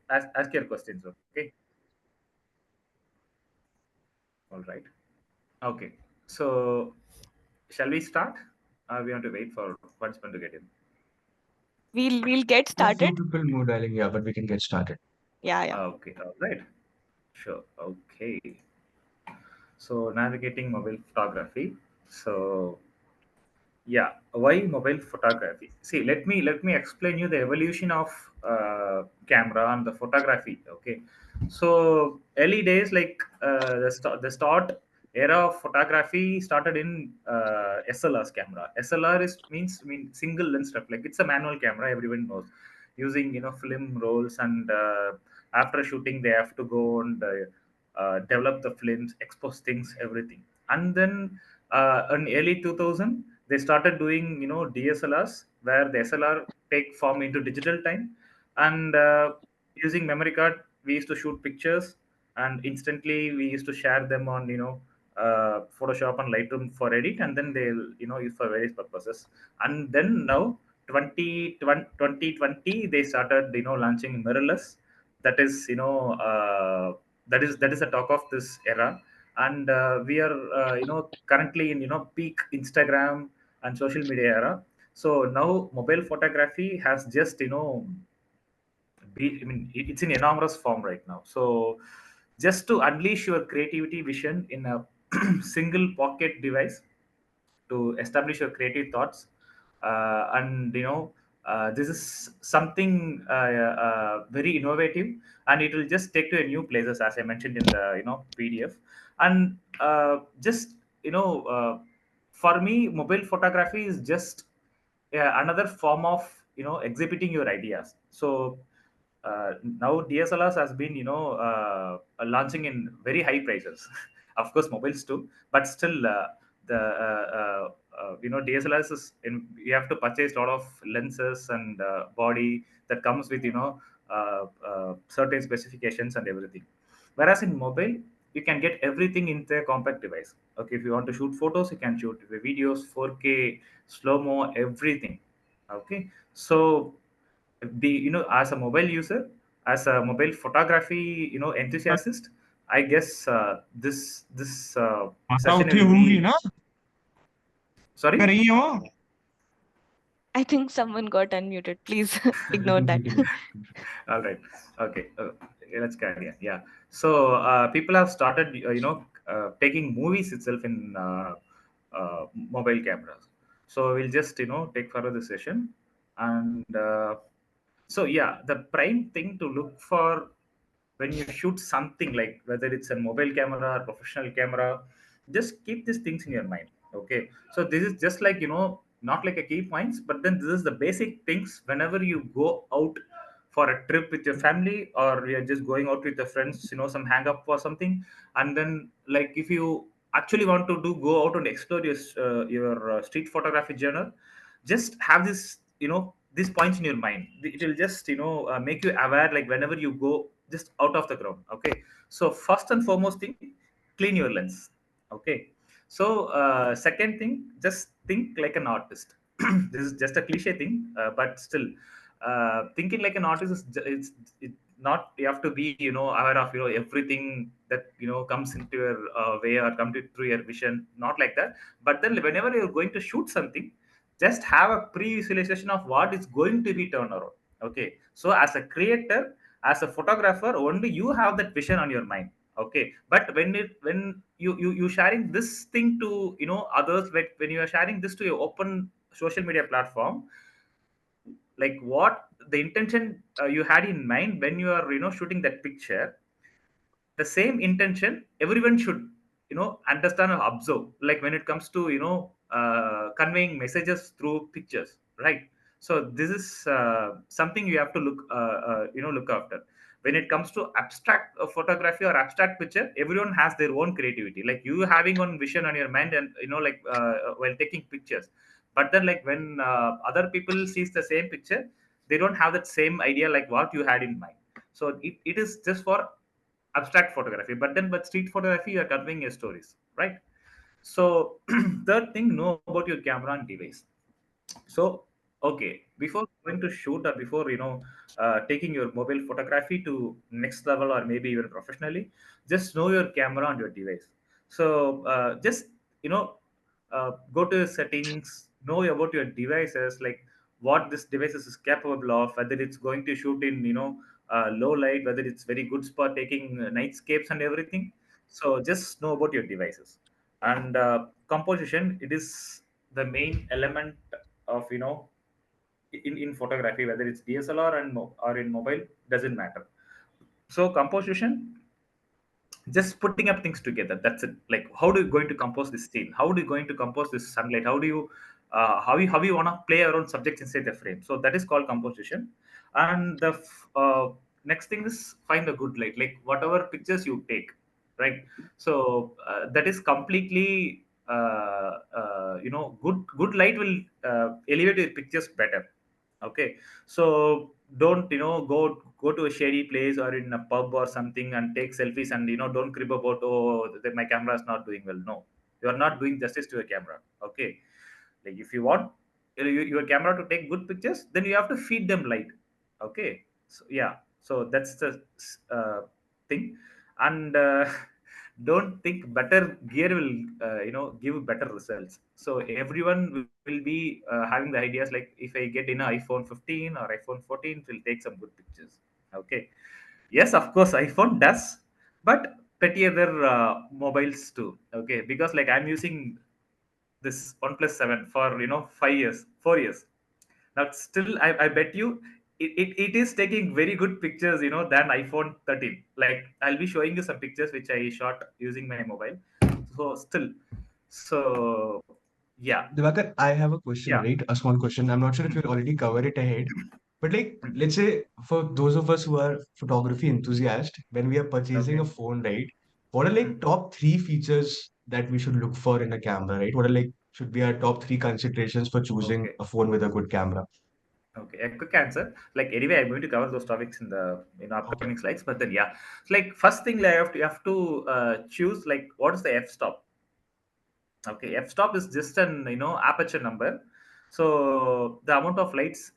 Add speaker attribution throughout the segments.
Speaker 1: ask your questions. Okay. All right. Okay. So shall we start? We want to wait for participant to get in.
Speaker 2: We'll get
Speaker 3: A few
Speaker 2: started.
Speaker 3: people more dialing, yeah, but we can get started.
Speaker 2: Yeah, yeah.
Speaker 1: Okay. All right. Sure. Okay. So navigating mobile photography. So yeah, why mobile photography? See, let me explain you the evolution of camera and the photography. Okay, so early days, like the start era of photography started in SLR's camera. SLR is mean single lens reflex. It's a manual camera. Everyone knows, using film rolls, and after shooting they have to go and develop the films, expose things, everything, and then in early 2000 they started doing DSLRs, where the SLR take form into digital time, and using memory card we used to shoot pictures, and instantly we used to share them on Photoshop and Lightroom for edit, and then they'll use for various purposes. And then now 2020 they started launching mirrorless. That is that is the talk of this era. And we are currently in peak Instagram and social media era. So now mobile photography has just it's in enormous form right now. So just to unleash your creativity vision in a single pocket device, to establish your creative thoughts, and this is something very innovative, and it will just take to a new places, as I mentioned in the PDF. And just for me mobile photography is just another form of exhibiting your ideas. So now DSLRs has been launching in very high prices. Of course mobiles too, but still the DSLRs is you have to purchase a lot of lenses and body that comes with certain specifications and everything. Whereas in mobile you can get everything in the compact device. Okay, if you want to shoot photos you can shoot the videos, 4K, slow mo, everything. Okay, so the as a mobile user, as a mobile photography enthusiast, I guess this
Speaker 3: माता
Speaker 1: session
Speaker 3: उठी
Speaker 1: will
Speaker 3: होंगी
Speaker 1: be.
Speaker 3: ना, कर
Speaker 1: Sorry.
Speaker 3: रही हो?
Speaker 2: I think someone got unmuted. Please ignore that.
Speaker 1: All right. Okay. Let's carry on. Yeah. So people have started, taking movies itself in mobile cameras. So we'll just, take further the session, and so yeah, the prime thing to look for when you shoot something, like whether it's a mobile camera or professional camera, just keep these things in your mind. Okay, so this is just like not like a key points, but then this is the basic things whenever you go out for a trip with your family, or you're just going out with your friends, some hang up or something. And then, like, if you actually want to do go out and explore your street photography journal, just have this these points in your mind. It will just make you aware, like whenever you go just out of the ground. Okay, so first and foremost thing, clean your lens. Okay, so second thing, just think like an artist. This is just a cliche thing, but still, thinking like an artist is it not, you have to be aware of everything that comes into your way, or come to through your vision, not like that. But then whenever you're going to shoot something, just have a pre-visualization of what is going to be turned around. Okay, so as a creator, as a photographer, only you have that vision on your mind. Okay, but when you sharing this thing to others, when you are sharing this to your open social media platform, like what the intention you had in mind when you are shooting that picture, the same intention everyone should understand or observe, like when it comes to conveying messages through pictures, right? So this is something you have to look after. When it comes to abstract photography or abstract picture, everyone has their own creativity, like you having one vision on your mind, and like while taking pictures. But then, like when other people sees the same picture, they don't have that same idea like what you had in mind. So it is just for abstract photography. But then, but street photography, you are conveying your stories, right? So third thing, know about your camera and device. So Okay, before going to shoot or before taking your mobile photography to next level or maybe even professionally, just know your camera and your device. So just you know go to settings, know about your devices, like what this devices is capable of, whether it's going to shoot in low light, whether it's very good for taking nightscapes and everything. So just know about your devices. And composition, it is the main element of in photography, whether it's DSLR or in mobile, doesn't matter. So composition, just putting up things together, that's it. Like how do you going to compose this scene, how do you going to compose this sunlight, how do you how you want to play around subjects inside the frame. So that is called composition. And the next thing is find a good light, like whatever pictures you take, right? So that is completely good light will elevate your pictures better. Okay, so don't go to a shady place or in a pub or something and take selfies, and don't crib about, oh, that my camera is not doing well. No, you are not doing justice to your camera. Okay, like if you want your camera to take good pictures, then you have to feed them light. Okay, so yeah, so that's the thing. And don't think better gear will give better results. So everyone will be having the ideas like, if I get in an iPhone 15 or iPhone 14, it will take some good pictures. Okay, yes, of course iPhone does, but petty other mobiles too. Okay, because like I'm using this OnePlus 7 for 5 years, 4 years. Now still, I bet you it is taking very good pictures, than iPhone 13. Like I'll be showing you some pictures which I shot using my mobile. So still, so yeah,
Speaker 3: Divakar, I have a question,
Speaker 1: yeah.
Speaker 3: right? A small question. I'm not sure if
Speaker 1: Mm,
Speaker 3: you'll already cover it ahead, but like,
Speaker 1: mm.
Speaker 3: let's say for those of us who are photography enthusiasts, when we are purchasing a
Speaker 1: Okay.
Speaker 3: phone, right? What are like
Speaker 1: Mm.
Speaker 3: top three features that we should look for in a camera, right? What are like should be our top three considerations for choosing
Speaker 1: Okay.
Speaker 3: a phone with a good camera?
Speaker 1: Okay. A quick answer. Like anyway, I'm going to cover those topics in the
Speaker 3: Okay.
Speaker 1: upcoming slides. But then yeah, it's like first thing, like, you have to choose like what is the f stop. Okay, f-stop is just an aperture number. So the amount of lights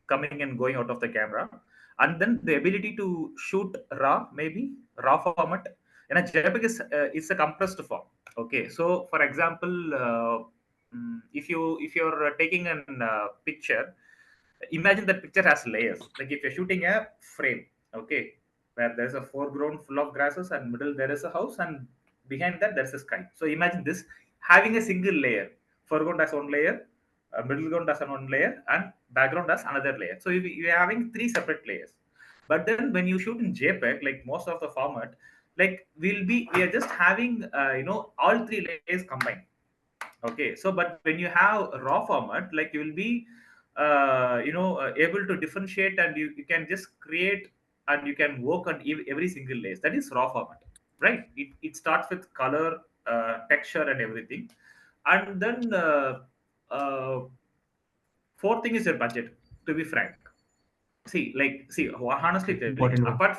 Speaker 1: coming and going out of the camera, and then the ability to shoot raw, maybe raw format. And a JPEG is a compressed form. Okay, so for example, if you're taking an picture, imagine that picture has layers. Like if you're shooting a frame, okay, where there's a foreground full of grasses and middle there is a house, and behind that there's a sky. So imagine this having a single layer. Foreground has one layer, middle ground has one layer, and background has another layer. So you're having three separate layers. But then when you shoot in JPEG, like most of the format, like we are just having all three layers combined. Okay, so but when you have a raw format, like you will be able to differentiate, and you can just create and you can work on every single layer. That is raw format, right? It starts with color, texture and everything. And then fourth thing is your budget, to be frank. See, honestly
Speaker 3: That's
Speaker 1: tell you,
Speaker 3: important one.
Speaker 1: apart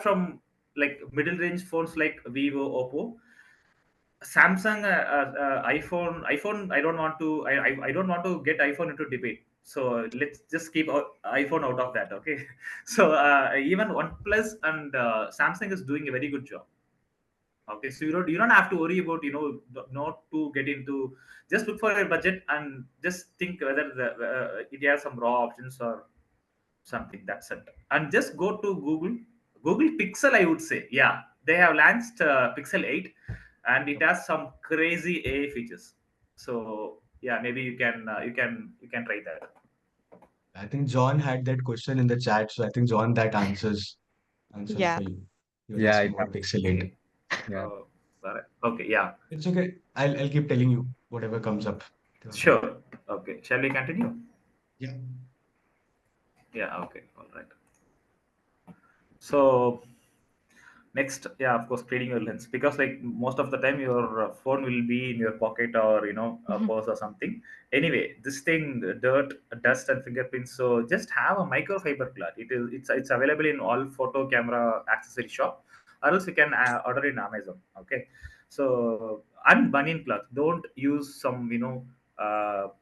Speaker 1: from like middle range phones like Vivo, Oppo, Samsung, iPhone. I don't want to. I don't want to get iPhone into debate. So let's just keep iPhone out of that. Okay. So even OnePlus and Samsung is doing a very good job. Okay. So you don't have to worry about not to get into. Just look for your budget and just think whether it has some raw options or something. That's it. And just go to Google Pixel, I would say. Yeah, they have launched Pixel 8, and it has some crazy AI features. So yeah, maybe you can try that.
Speaker 3: I think John had that question in the chat, so I think John that answers
Speaker 2: Yeah.
Speaker 3: for you. He was
Speaker 4: Yeah,
Speaker 3: asking
Speaker 4: it
Speaker 3: about
Speaker 4: happens.
Speaker 3: Pixel 8.
Speaker 4: Yeah.
Speaker 1: Sorry. Okay, yeah,
Speaker 3: It's okay. I'll keep telling you whatever comes up. Okay.
Speaker 1: sure. Okay, shall we continue?
Speaker 3: Yeah.
Speaker 1: Yeah. Okay. All right. So next, yeah, of course, cleaning your lens, because like most of the time your phone will be in your pocket or a purse or something. Anyway, this thing, dirt, dust, and fingerprints. So just have a microfiber cloth. It's available in all photo camera accessory shop, or else you can order in Amazon. Okay, so and bunion cloth. Don't use some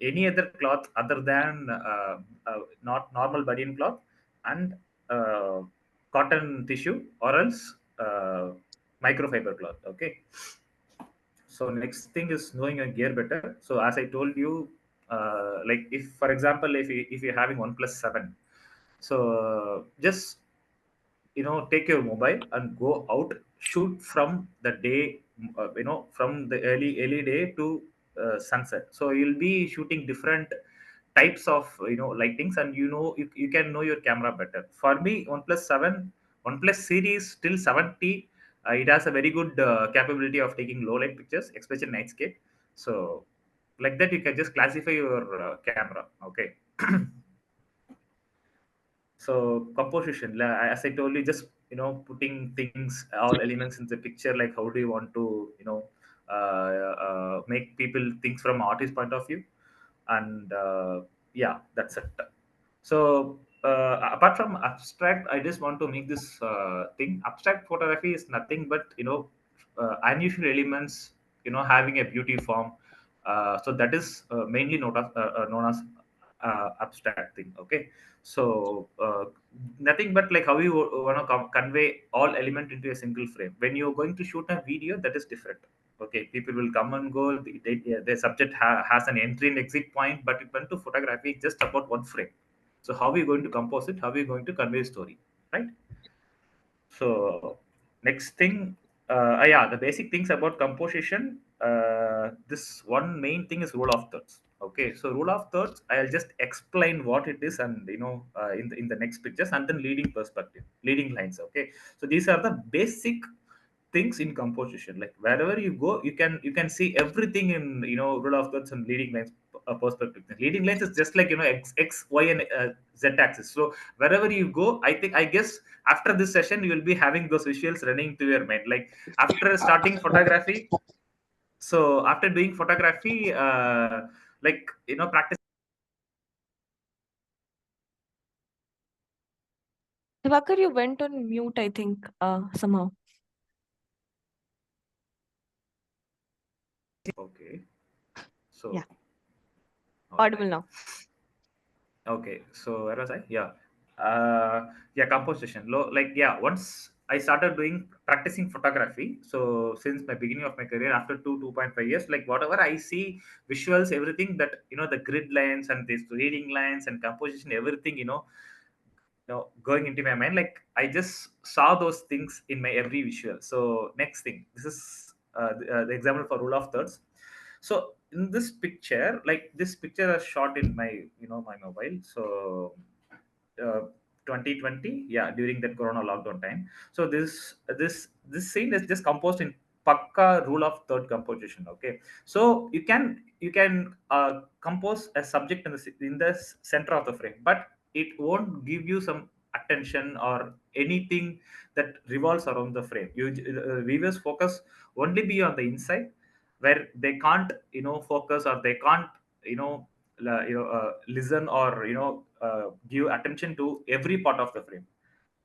Speaker 1: any other cloth other than not normal bunian cloth and uh, cotton tissue or else microfiber cloth. Okay. So next thing is knowing your gear better. So as I told you, like if for example if you're having OnePlus 7, so just take your mobile and go out, shoot from the day, from the early day to sunset. So you'll be shooting different types of lightings, and you can know your camera better. For me, OnePlus 7, OnePlus series till 70, it has a very good capability of taking low light pictures, especially nightscape. So like that you can just classify your camera. Okay. So composition, as I told you, just putting things, all elements in the picture. Like how do you want to make people think from artist point of view, and yeah, that's it. So apart from abstract, I just want to make this thing. Abstract photography is nothing but unusual elements, having a beauty form. So that is mainly known as abstract thing. Okay. So nothing but like how you want to convey all element into a single frame. When you're going to shoot a video, that is different. Okay, people will come and go. The subject has an entry and exit point, but it went to photography, it's just about one frame. So how are we going to compose it? How are we going to convey a story, right? So next thing, yeah, the basic things about composition. This one main thing is rule of thirds. Okay, so rule of thirds, I'll just explain what it is, and in the next pictures, and then leading perspective, leading lines. Okay, so these are the basic things in composition. Like wherever you go, you can see everything in rule of thirds and leading lines perspective. The leading lines is just like x y and z axis. So wherever you go, I guess after this session you will be having those visuals running through your mind. Like after starting photography, so after doing photography, like practice.
Speaker 2: Diwakar, you went on mute, I think, somehow.
Speaker 1: Okay,
Speaker 2: Yeah,
Speaker 1: so all
Speaker 2: audible
Speaker 1: right.
Speaker 2: now.
Speaker 1: Okay, so where was I? Yeah, yeah, composition. Like yeah, once I started doing practicing photography, so since my beginning of my career, after 2.5 years, like whatever I see, visuals, everything that the grid lines and this reading lines and composition, everything, going into my mind, like I just saw those things in my every visual. So next thing, this is the example for rule of thirds. So in this picture, like this picture is shot in my my mobile. So uh, 2020, yeah, during that corona lockdown time. So this scene is just composed in pakka rule of third composition. Okay, so you can compose a subject in the center of the frame, but it won't give you some attention or anything that revolves around the frame. Viewers focus only be on the inside, where they can't focus, or they can't you know listen, or give attention to every part of the frame.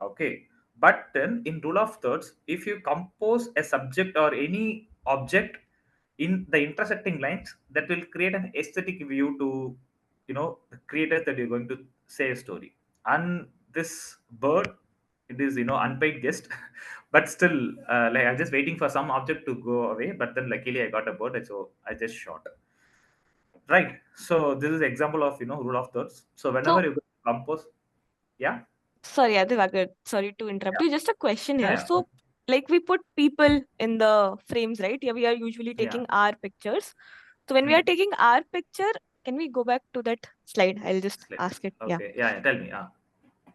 Speaker 1: Okay, but then in rule of thirds, if you compose a subject or any object in the intersecting lines, that will create an aesthetic view to the creators that you're going to say a story. And this bird, it is unpaid guest, but still, like I'm just waiting for some object to go away, but then luckily I got a bird, so I just shot. Right. So this is example of rule of thirds. So whenever
Speaker 2: So,
Speaker 1: you compose, yeah,
Speaker 2: sorry, Diwakar, sorry to interrupt
Speaker 1: yeah,
Speaker 2: you. Just a question
Speaker 1: yeah,
Speaker 2: here.
Speaker 1: yeah,
Speaker 2: So, like we put people in the frames, right? Yeah, we are usually
Speaker 1: yeah.
Speaker 2: taking our pictures. So when we are
Speaker 1: Hmm.
Speaker 2: taking our picture, can we go back to that slide? I'll just ask it. Yeah.
Speaker 1: Okay, yeah, yeah. Tell me.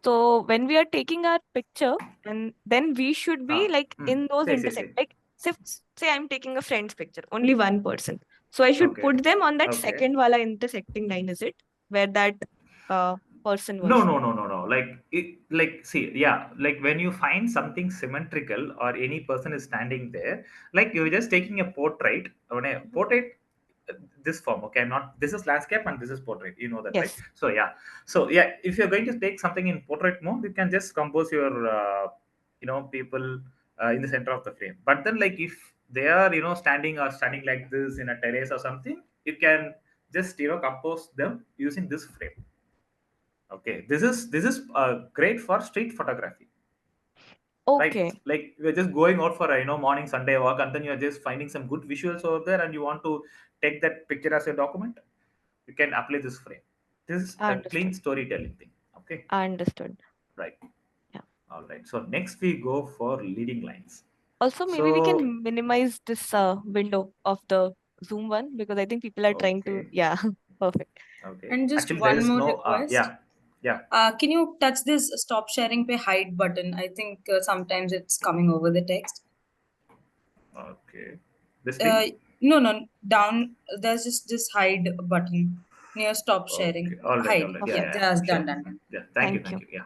Speaker 2: So when we are taking our picture, and then we should be like
Speaker 1: Hmm.
Speaker 2: in those
Speaker 1: Say.
Speaker 2: intersect. Like say I'm taking a friend's picture, only one person. So I should
Speaker 1: Okay,
Speaker 2: put them on that
Speaker 1: okay.
Speaker 2: second wala intersecting line, is it? Where that uh person
Speaker 1: No,
Speaker 2: was.
Speaker 1: no, no, no, no. Like, see, yeah, like when you find something symmetrical or any person is standing there, like you're just taking a portrait. When a
Speaker 2: Mhm.
Speaker 1: portrait, this form, okay, I'm not. This is landscape and this is portrait. You know that, right?
Speaker 2: Yes.
Speaker 1: So yeah, if you're going to take something in portrait mode, you can just compose your, people in the center of the frame. But then, like if they are, standing like this in a terrace or something, you can just compose them using this frame. Okay, this is great for street photography, right?
Speaker 2: Okay,
Speaker 1: Like you're just going out for a morning Sunday walk, and then you're just finding some good visuals over there, and you want to take that picture as a document. You can apply this frame. This is a clean
Speaker 2: understood.
Speaker 1: storytelling thing. Okay,
Speaker 2: Understood.
Speaker 1: right.
Speaker 2: Yeah.
Speaker 1: All right. So next we go for leading lines.
Speaker 2: Also, maybe we
Speaker 1: So
Speaker 2: can minimize this window of the Zoom one because I think people are trying to.
Speaker 1: okay,
Speaker 2: Yeah, perfect.
Speaker 1: okay.
Speaker 4: And just
Speaker 1: Actually, there
Speaker 4: one
Speaker 1: is
Speaker 4: more
Speaker 1: no.
Speaker 4: request.
Speaker 1: Yeah, yeah.
Speaker 4: Can you touch this stop sharing pay hide button? I think sometimes it's coming over the text.
Speaker 1: Okay. This
Speaker 4: Uh,
Speaker 1: thing.
Speaker 4: no, no, down. There's just this hide button near stop
Speaker 1: Okay.
Speaker 4: sharing.
Speaker 1: All right. All
Speaker 4: Hide.
Speaker 1: right. Yeah.
Speaker 4: Yeah,
Speaker 2: Okay,
Speaker 1: Yeah.
Speaker 4: just
Speaker 1: Sure.
Speaker 4: done, done, done.
Speaker 1: Yeah. Thank you.
Speaker 2: thank
Speaker 1: Thank
Speaker 2: you.
Speaker 1: you. Yeah.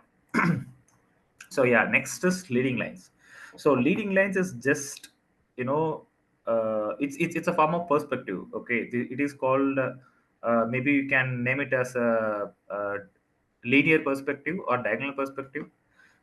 Speaker 1: So yeah, next is leading lines. So leading lines is just it's a form of perspective. Okay, it is called maybe you can name it as a linear perspective or diagonal perspective.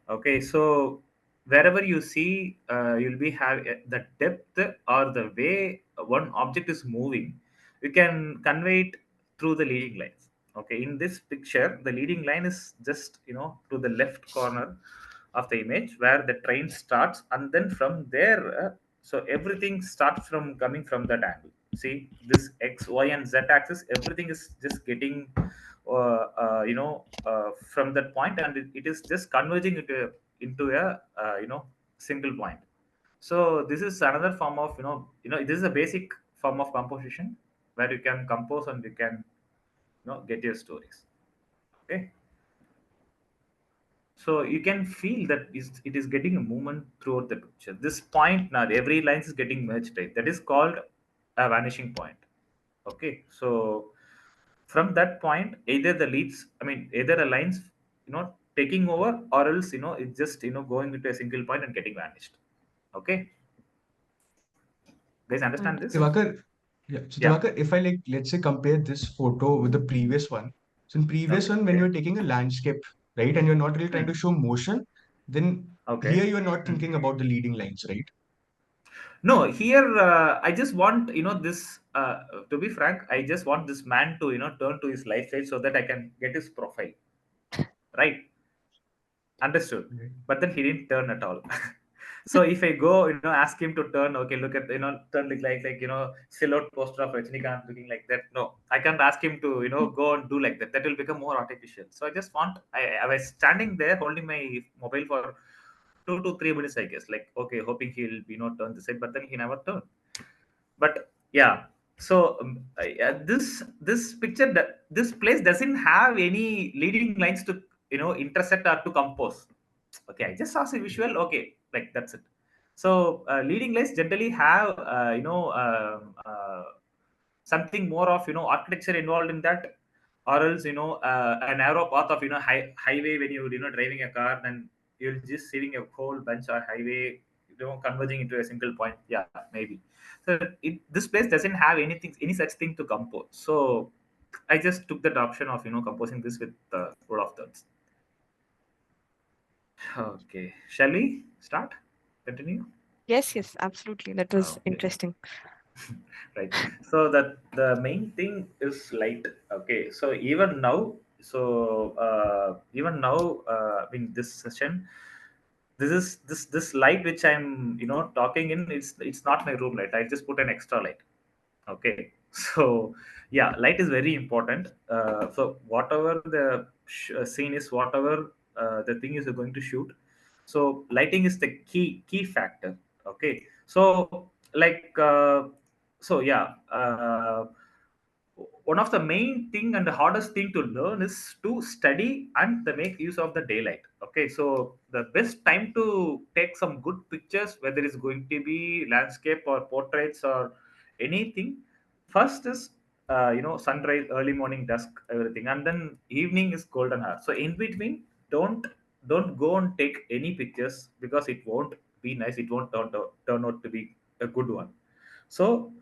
Speaker 1: Okay, so wherever you see, you'll be have the depth or the way one object is moving. You can convey it through the leading lines. Okay, in this picture, the leading line is just to the left corner of the image where the train starts, and then from there, so everything starts from coming from that angle. See this x, y, and z axis. Everything is just getting from that point, and it is just converging into a single point. So this is another form of this is a basic form of composition where you can compose and you can get your stories. Okay, so you can feel that it is getting a movement throughout the picture. This point now, every line is getting merged, right? That is called a vanishing point. Okay, so from that point, either the leads, I mean, either a lines, taking over, or else it's just going into a single point and getting vanished. Okay, guys, understand this?
Speaker 2: Understood.
Speaker 3: Divakar, yeah. So
Speaker 1: Yeah.
Speaker 3: Divakar, if I like, let's say compare this photo with the previous one. So in previous
Speaker 1: Okay.
Speaker 3: one, when
Speaker 1: Okay.
Speaker 3: you're taking a landscape, right, and you're not really trying
Speaker 1: Hmm.
Speaker 3: to show motion, then
Speaker 1: Okay.
Speaker 3: here you are not
Speaker 1: Hmm.
Speaker 3: thinking about the leading lines, right?
Speaker 1: No, here I just want this. To be frank, I just want this man to turn to his lifestyle so that I can get his profile. Right. Understood.
Speaker 3: Right.
Speaker 1: But then he didn't turn at all. So if I go, ask him to turn, okay, look at, turn like, silhouette poster of Rajnikant looking like that. No, I can't ask him to, go and do like that. That will become more artificial. So I just want, I was standing there holding my mobile for 2 to 3 minutes, I guess. Like, okay, hoping he'll, turn the side, but then he never turned. But yeah, so this picture, this place doesn't have any leading lines to intersect or to compose. Okay, I just saw a visual. Okay, like that's it. So leading lines generally have something more of architecture involved in that, or else a narrow path of highway. When you're driving a car, then you're just seeing a whole bunch of highway converging into a single point. Yeah, maybe. So this place doesn't have anything, any such thing to compose. So I just took that option of composing this with roll of thirds. Okay, shall we start? Continue.
Speaker 2: Yes, yes, absolutely. That was
Speaker 1: Okay.
Speaker 2: interesting.
Speaker 1: Right. So that the main thing is light. Okay, so even now, in this session, this light which I'm talking in, it's not my room light. I just put an extra light. Okay, so yeah, light is very important. So whatever the scene is, whatever the thing is going to shoot, so lighting is the key factor. Okay, so like so yeah, one of the main thing and the hardest thing to learn is to study and to make use of the daylight. Okay, so the best time to take some good pictures, whether it's going to be landscape or portraits or anything, first is sunrise, early morning, dusk, everything, and then evening is golden hour. So in between, don't don't go and take any pictures because it won't be nice. It won't turn out to be a good one. So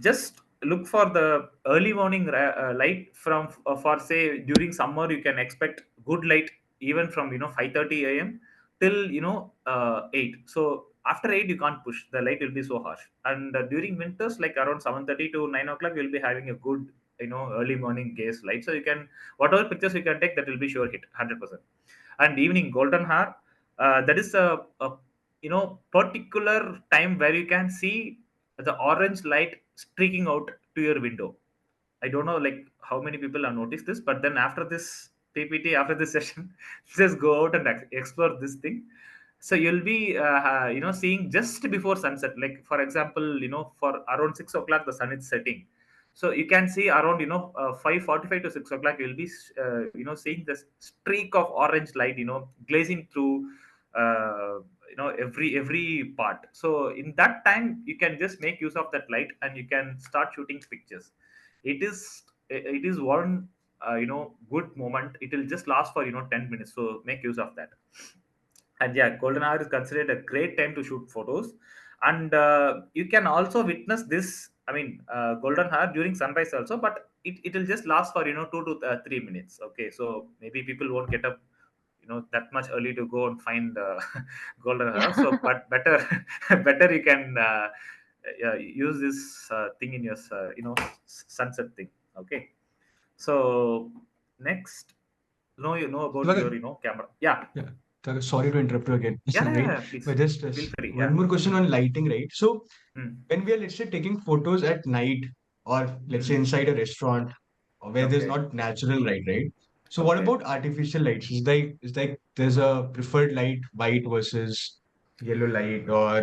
Speaker 1: just look for the early morning light from for say during summer. You can expect good light even from 5:30 a.m. till 8. So after 8 you can't push, the light will be so harsh. And during winters, like around 7:30 to 9 o'clock, you'll be having a good early morning gaze light. So you can, whatever pictures you can take, that will be sure hit 100%. And evening golden hour, that is a particular time where you can see the orange light streaking out to your window. I don't know like how many people have noticed this, but then after this PPT, after this session, just go out and explore this thing. So you'll be seeing just before sunset. Like for example, for around 6 o'clock the sun is setting. So you can see around 5:45 to 6 o'clock. You'll be seeing this streak of orange light glazing through every part. So in that time you can just make use of that light and you can start shooting pictures. It is one good moment. It will just last for 10 minutes, so make use of that. And yeah, golden hour is considered a great time to shoot photos. And you can also witness this, I mean, golden hour during sunrise also, but it will just last for 2 to 3 minutes. Okay, so maybe people won't get up that much early to go and find golden hour. So but better better you can use this thing in your sunset thing. Okay, so next, you know about your
Speaker 3: Sagar,
Speaker 1: camera. Yeah.
Speaker 3: yeah, Sagar, sorry to interrupt you again,
Speaker 1: Yeah, yeah,
Speaker 3: right?
Speaker 1: yeah, please
Speaker 3: But just
Speaker 1: feel free.
Speaker 3: one
Speaker 1: Yeah.
Speaker 3: more question on lighting, right? So
Speaker 1: Hmm.
Speaker 3: when we are, let's say, taking photos at night, or let's say
Speaker 1: Hmm.
Speaker 3: inside a restaurant, or where there's
Speaker 1: Okay.
Speaker 3: not natural light, right? So what
Speaker 1: Okay.
Speaker 3: about artificial lights? Is like there's a preferred light, white versus yellow light, or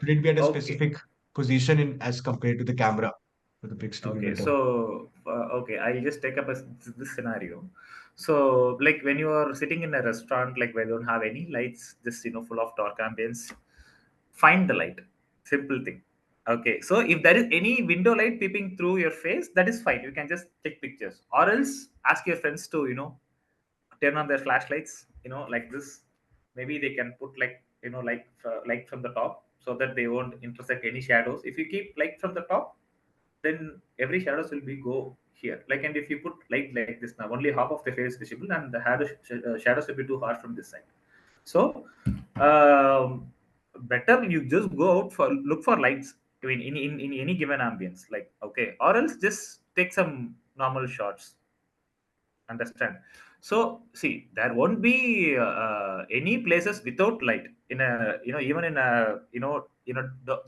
Speaker 3: should it be at a
Speaker 1: Okay.
Speaker 3: specific position in as compared to the camera for the pics to be
Speaker 1: Okay.
Speaker 3: better?
Speaker 1: So, okay, I'll just take up this scenario. So, like when you are sitting in a restaurant, like where you don't have any lights, just full of dark ambience, find the light. Simple thing. Okay. So, if there is any window light peeping through your face, that is fine. You can just take pictures, or else ask your friends to turn on their flashlights, like this. Maybe they can put like light from the top, so that they won't intersect any shadows. If you keep light from the top, then every shadows will be go here. Like, and if you put light like this, now only half of the face visible, and the shadows will be too hard from this side. So better you just go out for look for lights, I mean, in any given ambience, like, okay, or else just take some normal shots. Understand? So see, there won't be any places without light in a even in a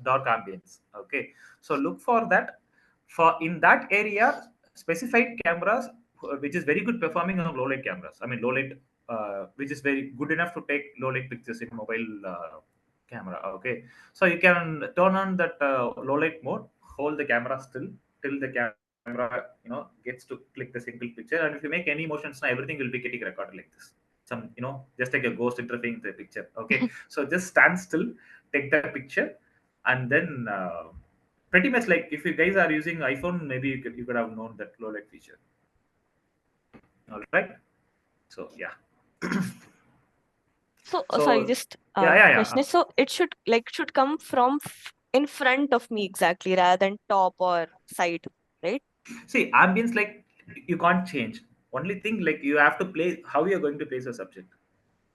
Speaker 1: dark ambience. Okay, so look for that. For in that area, specified cameras which is very good performing on low light cameras. I mean low light, which is very good enough to take low light pictures in mobile camera. Okay, so you can turn on that low light mode, hold the camera still till the camera gets to click the single picture. And if you make any motions now, everything will be getting recorded like this. Some just like a ghost interfering with the picture. Okay, so just stand still, take the picture, and then pretty much like if you guys are using iPhone, maybe you could have known that low light feature. All right. So yeah.
Speaker 2: So, sorry,
Speaker 1: So
Speaker 2: just
Speaker 1: yeah, yeah, yeah.
Speaker 2: question is, so it should come from in front of me exactly rather than top or side, right?
Speaker 1: See, ambience, like, you can't change. Only thing, like, you have to play how you're going to place a subject.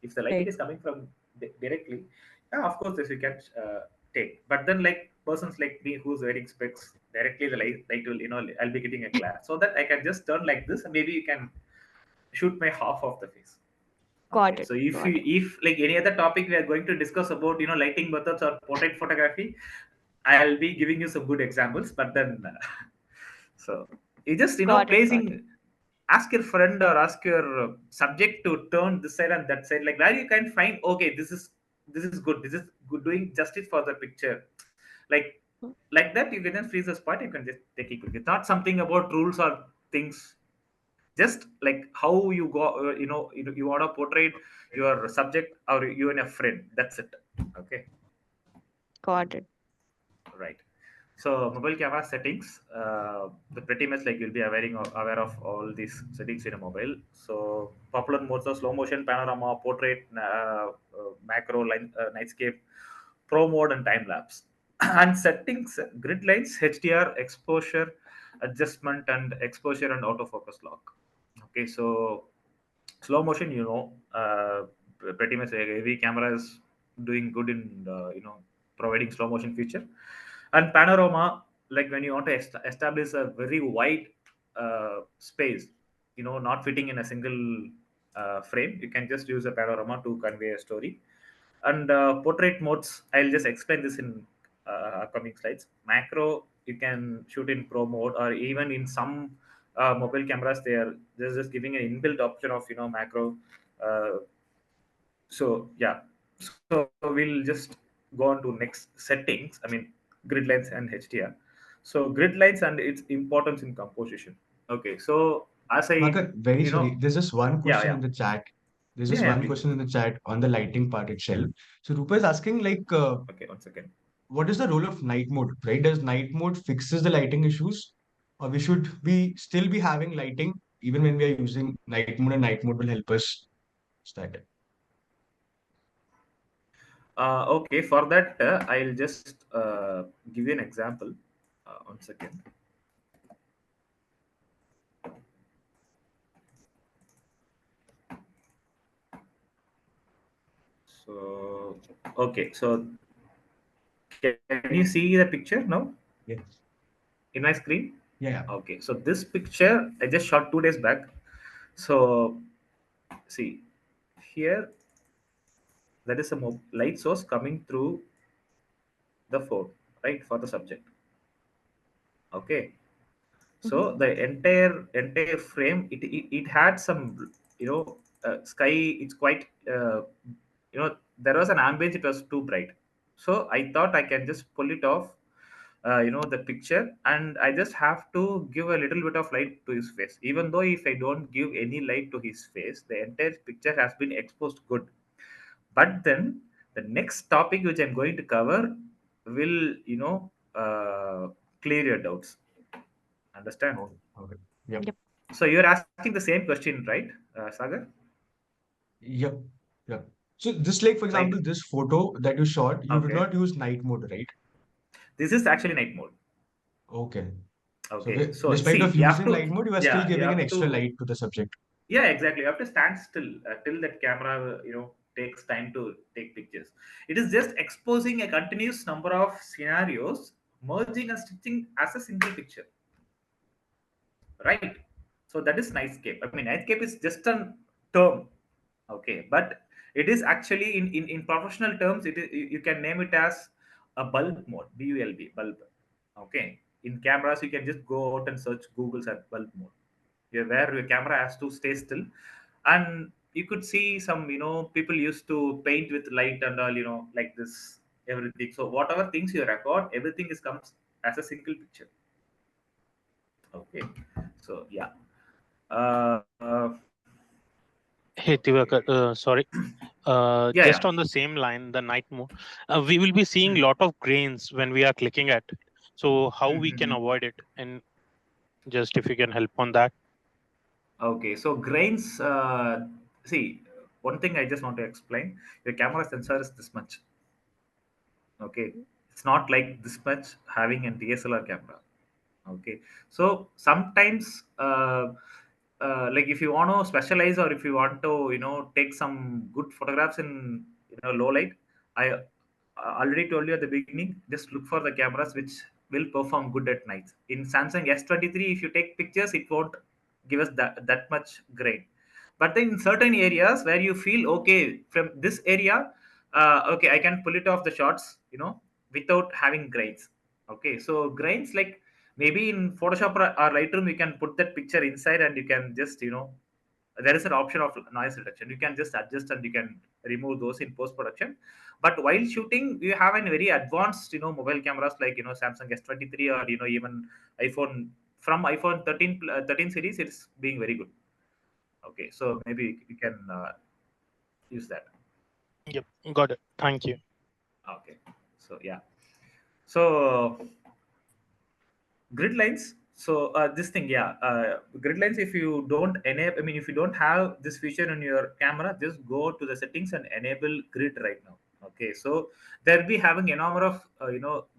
Speaker 1: If the light
Speaker 2: Right.
Speaker 1: is coming from directly, yeah, of course this you can take. But then like persons like me who's wearing specs, directly the light will I'll be getting a glare, so that I can just turn like this and maybe you can shoot my half of the face.
Speaker 2: Got
Speaker 1: Okay,
Speaker 2: it.
Speaker 1: so if
Speaker 2: Got
Speaker 1: you
Speaker 2: it.
Speaker 1: if like any other topic we are going to discuss about lighting methods or portrait photography, I'll be giving you some good examples. But then so you just
Speaker 2: Got it. Got it.
Speaker 1: placing, ask your friend or ask your subject to turn this side and that side, like where you can find, okay, this is good, this is good, doing justice for the picture, like
Speaker 2: Mm.
Speaker 1: like that you can just freeze the spot, you can just take it. It's not something about rules or things, just like how you go, you want to portray your subject or you and a friend, that's it. Okay.
Speaker 2: Got it.
Speaker 1: Right. So mobile camera settings, the pretty much like you'll be aware of all these settings in a mobile. So popular modes are slow motion, panorama, portrait, macro, nightscape, pro mode, and time lapse. And settings, grid lines, HDR, exposure, adjustment, and exposure and autofocus lock. Okay, so slow motion, pretty much every camera is doing good in providing slow motion feature. And panorama, like when you want to establish a very wide space, not fitting in a single frame. You can just use a panorama to convey a story. And portrait modes, I'll just explain this in upcoming slides. Macro, you can shoot in pro mode, or even in some mobile cameras, they're just giving an inbuilt option of macro. uh, so yeah, so we'll just go on to next settings. I mean, grid lines and HDR. So grid lines and its importance in composition. Okay, so as I,
Speaker 3: Bhagat, very sorry. There's just one
Speaker 1: yeah,
Speaker 3: question
Speaker 1: yeah,
Speaker 3: in the chat. There's
Speaker 1: yeah,
Speaker 3: just
Speaker 1: yeah,
Speaker 3: one
Speaker 1: please.
Speaker 3: question in the chat on the lighting part itself. So Rupa is asking like,
Speaker 1: Okay, 1 second.
Speaker 3: what is the role of night mode? Right? Does night mode fixes the lighting issues, or we should be still be having lighting even when we are using night mode, and night mode will help us start it.
Speaker 1: Okay, for that, I'll just give you an example. 1 second. So, okay, so can you see the picture now
Speaker 3: Yeah.
Speaker 1: in my screen?
Speaker 3: Yeah. Yeah.
Speaker 1: Okay, so this picture I just shot 2 days back. So, see here, that is a light source coming through the phone, right, for the subject. Okay,
Speaker 2: Mhm.
Speaker 1: so the entire frame, it had some, sky. It's quite, there was an ambience. It was too bright, so I thought I can just pull it off, the picture, and I just have to give a little bit of light to his face. Even though if I don't give any light to his face, the entire picture has been exposed good. But then the next topic which I'm going to cover will, clear your doubts. Understand?
Speaker 3: Oh, okay. Yep.
Speaker 2: Yep.
Speaker 1: So you're asking the same question, right, Sagar?
Speaker 3: Yep. Yep. So just like for
Speaker 1: Right.
Speaker 3: example, this photo that you shot, you did
Speaker 1: Okay.
Speaker 3: not use night mode, right?
Speaker 1: This is actually night mode.
Speaker 3: Okay. So
Speaker 1: Okay. So
Speaker 3: despite
Speaker 1: see,
Speaker 3: of
Speaker 1: you have
Speaker 3: using
Speaker 1: to,
Speaker 3: night mode, you are still
Speaker 1: yeah, you
Speaker 3: giving an
Speaker 1: have
Speaker 3: extra
Speaker 1: to,
Speaker 3: light to the subject.
Speaker 1: yeah, exactly. You have to stand still till that camera, takes time to take pictures. It is just exposing a continuous number of scenarios, merging and stitching as a single picture, right? So that is nightscape. I mean, nightscape is just a term, okay, but it is actually in professional terms. It is, you can name it as a bulb mode, bulb. Okay, in cameras you can just go out and search Google's at bulb mode, where your camera has to stay still, and you could see some, people used to paint with light and all, like this, everything. So whatever things you record, everything is comes as a single picture. Okay, so yeah. uh, uh
Speaker 5: Hey,
Speaker 1: okay.
Speaker 5: Tivakar, sorry.
Speaker 1: Yeah,
Speaker 5: Just
Speaker 1: yeah.
Speaker 5: on the same line, the night mode, we will be seeing
Speaker 1: Hmm.
Speaker 5: lot of grains when we are clicking at. So how
Speaker 1: Hmm,
Speaker 5: we
Speaker 1: hmm,
Speaker 5: can
Speaker 1: hmm.
Speaker 5: avoid it? And just if you can help on that.
Speaker 1: Okay, so grains, see, one thing I just want to explain. Your camera sensor is this much. Okay, it's not like this much having a DSLR camera. Okay, so sometimes, like if you want to specialize, or if you want to, take some good photographs in, low light, I already told you at the beginning, just look for the cameras which will perform good at night. In Samsung S23, if you take pictures, it won't give us that much grain. But then in certain areas where you feel okay, from this area, okay, I can pull it off the shots, without having grains. Okay, so grains, like maybe in Photoshop or Lightroom, you can put that picture inside, and you can just, there is an option of noise reduction. You can just adjust and you can remove those in post production. But while shooting, you have a very advanced, mobile cameras like, Samsung S23, or even iPhone, from iPhone 13 series, it's being very good. Okay, so maybe you can use that.
Speaker 5: Yep, got it. Thank you.
Speaker 1: Okay, so yeah, so grid lines. So this thing, yeah, grid lines. If you don't enable, I mean, if you don't have this feature in your camera, just go to the settings and enable grid right now. Okay, so there'll be having a number of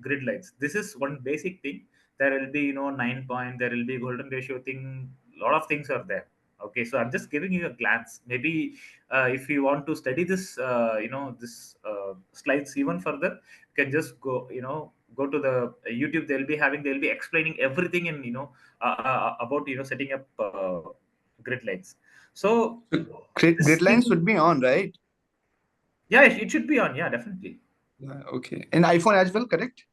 Speaker 1: grid lines. This is one basic thing. There will be 9 point. There will be golden ratio thing. A lot of things are there. Okay, so I'm just giving you a glance. Maybe if you want to study this, this slides even further, you can just go to the YouTube, they'll be explaining everything in, about, setting up grid lines. So
Speaker 6: So
Speaker 1: this
Speaker 6: grid lines
Speaker 1: thing,
Speaker 6: should be on, right?
Speaker 1: yeah, it should be on, yeah, definitely.
Speaker 6: Yeah, okay. And iPhone as well, correct?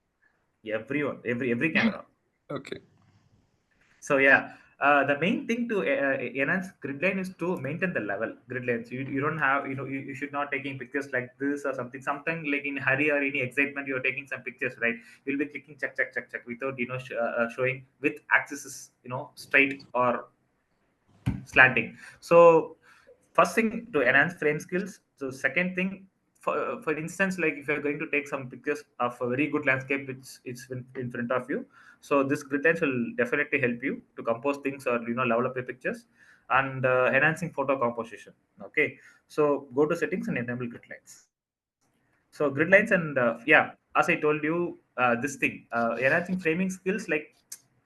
Speaker 1: Everyone, every camera.
Speaker 6: Okay.
Speaker 1: So yeah, the main thing to enhance grid line is to maintain the level grid lines. You don't have, you should not taking pictures like this or something. Sometimes like in hurry or any excitement, you're taking some pictures, right? You'll be clicking check, check, check, check without, showing with axis, straight or slanting. So first thing to enhance frame skills. So second thing, for instance, like if you're going to take some pictures of a very good landscape which is in front of you, so this grid lines will definitely help you to compose things or level up your pictures. And enhancing photo composition. Okay, so go to settings and enable grid lines. So grid lines, and yeah, as I told you, this thing, enhancing framing skills, like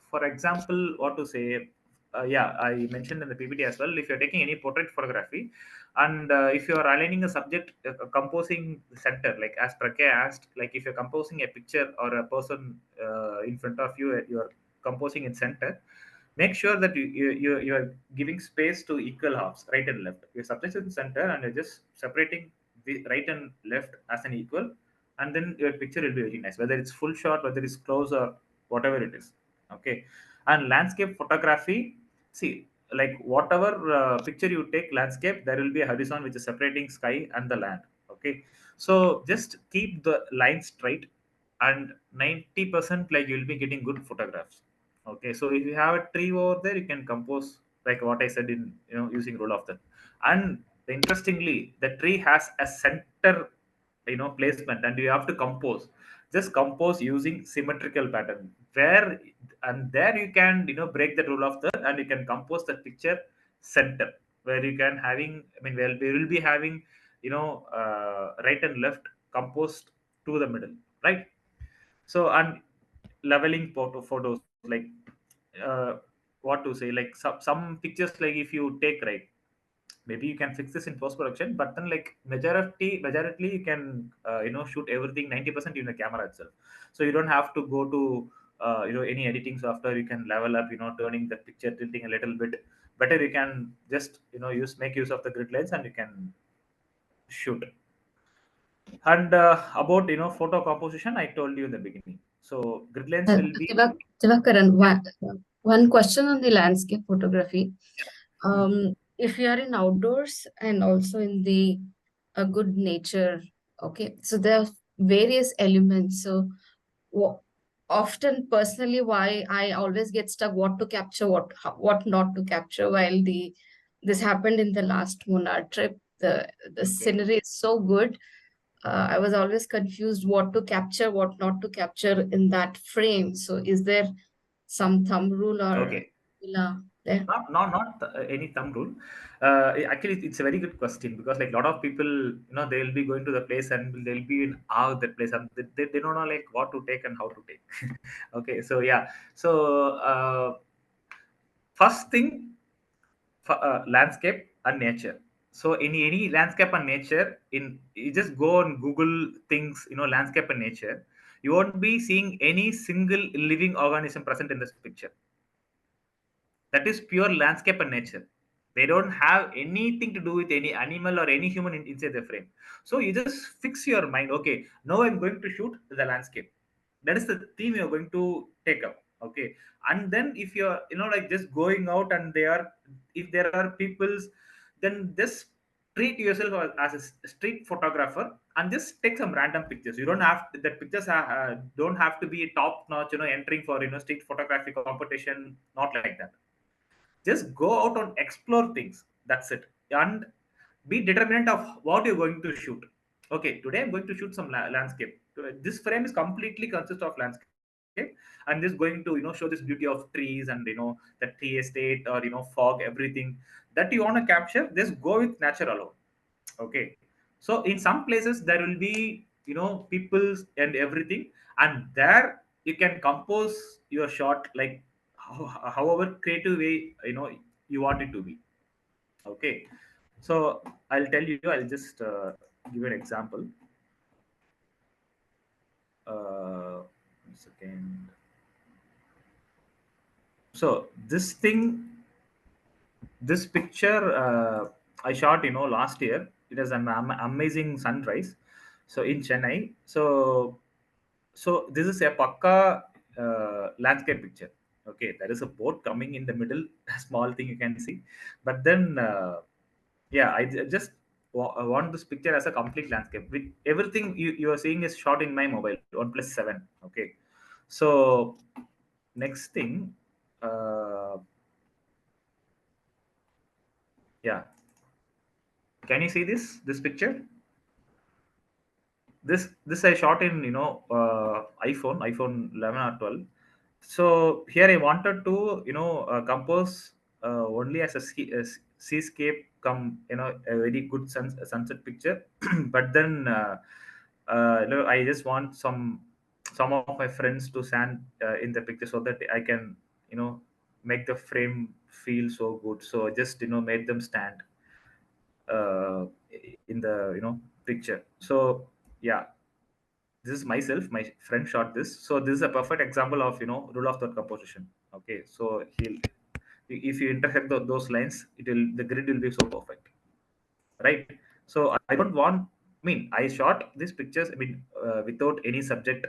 Speaker 1: for example, what to say, yeah, I mentioned in the PPT as well. If you're taking any portrait photography, and if you are aligning a subject, composing the center, like as Prakya asked, like if you're composing a picture or a person in front of you, you're composing in center. Make sure that you are giving space to equal halves, right and left. Your subject is in center, and you're just separating the right and left as an equal, and then your picture will be very nice, whether it's full shot, whether it's close, or whatever it is. Okay. And landscape photography, see, like whatever picture you take landscape, there will be a horizon which is separating sky and the land. Okay, so just keep the line straight, and 90% like you'll be getting good photographs. Okay, so if you have a tree over there, you can compose like what I said in, using rule of thumb. And interestingly, the tree has a center, placement, and you have to compose. Just compose using symmetrical pattern. Where and there you can, break the rule of thumb, and you can compose the picture center, where you can having. I mean, well, we will be having, right and left composed to the middle, right? So, and leveling photos, like uh, what to say, like some pictures, like if you take, right, maybe you can fix this in post production, but then like majority you can, shoot everything 90% in the camera itself. So you don't have to go to any editing software. You can level up, turning the picture, tilting a little bit better. You can just, make use of the grid lines, and you can shoot. And about, photo composition, I told you in the beginning. So grid lines will be.
Speaker 7: Divakaran, one question on the landscape photography.
Speaker 1: Hmm.
Speaker 7: If you are in outdoors and also in the a good nature, okay, so there are various elements. So often personally, why I always get stuck what to capture, what not to capture. While the this happened in the last Munnar trip, the
Speaker 1: Okay.
Speaker 7: scenery is so good. I was always confused what to capture, what not to capture in that frame. So is there some thumb rule or
Speaker 1: Okay.
Speaker 7: there?
Speaker 1: Not any thumb rule. Actually, it's a very good question, because like a lot of people, they'll be going to the place and they'll be in awe of that place, and they don't know like what to take and how to take. Okay, so yeah, so first thing, landscape and nature. So any landscape and nature, in you just go and Google things, landscape and nature, you won't be seeing any single living organism present in this picture. That is pure landscape and nature. They don't have anything to do with any animal or any human inside the frame. So you just fix your mind. Okay, now I'm going to shoot the landscape. That is the theme you're going to take up. Okay, and then if you're, like just going out, and if there are peoples, then just treat yourself as a street photographer, and just take some random pictures. You don't have that pictures don't have to be top notch, entering for, street photography competition, not like that. Just go out and explore things. That's it. And be determinant of what you're going to shoot. Okay, today I'm going to shoot some landscape. This frame is completely consist of landscape. I'm just going to, show this beauty of trees, and the tree estate, or fog, everything that you want to capture. Just go with nature alone. Okay, so in some places there will be, peoples and everything, and there you can compose your shot like however creative way, you want it to be. Okay, so I'll tell you, I'll just give an example. uh, second. So this picture I shot, last year. It is an amazing sunrise. So in Chennai. So this is a pakka landscape picture. Okay, there is a boat coming in the middle, a small thing you can see. But then, yeah, just want this picture as a complete landscape. With everything you are seeing is shot in my mobile, OnePlus 7. Okay, so next thing, uh, yeah, can you see this picture? This I shot in iPhone 11 or 12. So here I wanted to compose only as a seascape, come a very good sunset picture. But then I just want some of my friends to stand in the picture so that I can you know make the frame feel so good. So I just made them stand uh, in the picture. So yeah, this is myself, my friend shot this. So this is a perfect example of rule of third composition. Okay, so he'll, if you intersect those lines, the grid will be so perfect, right? So I don't want, I mean, I shot these pictures, I mean, without any subject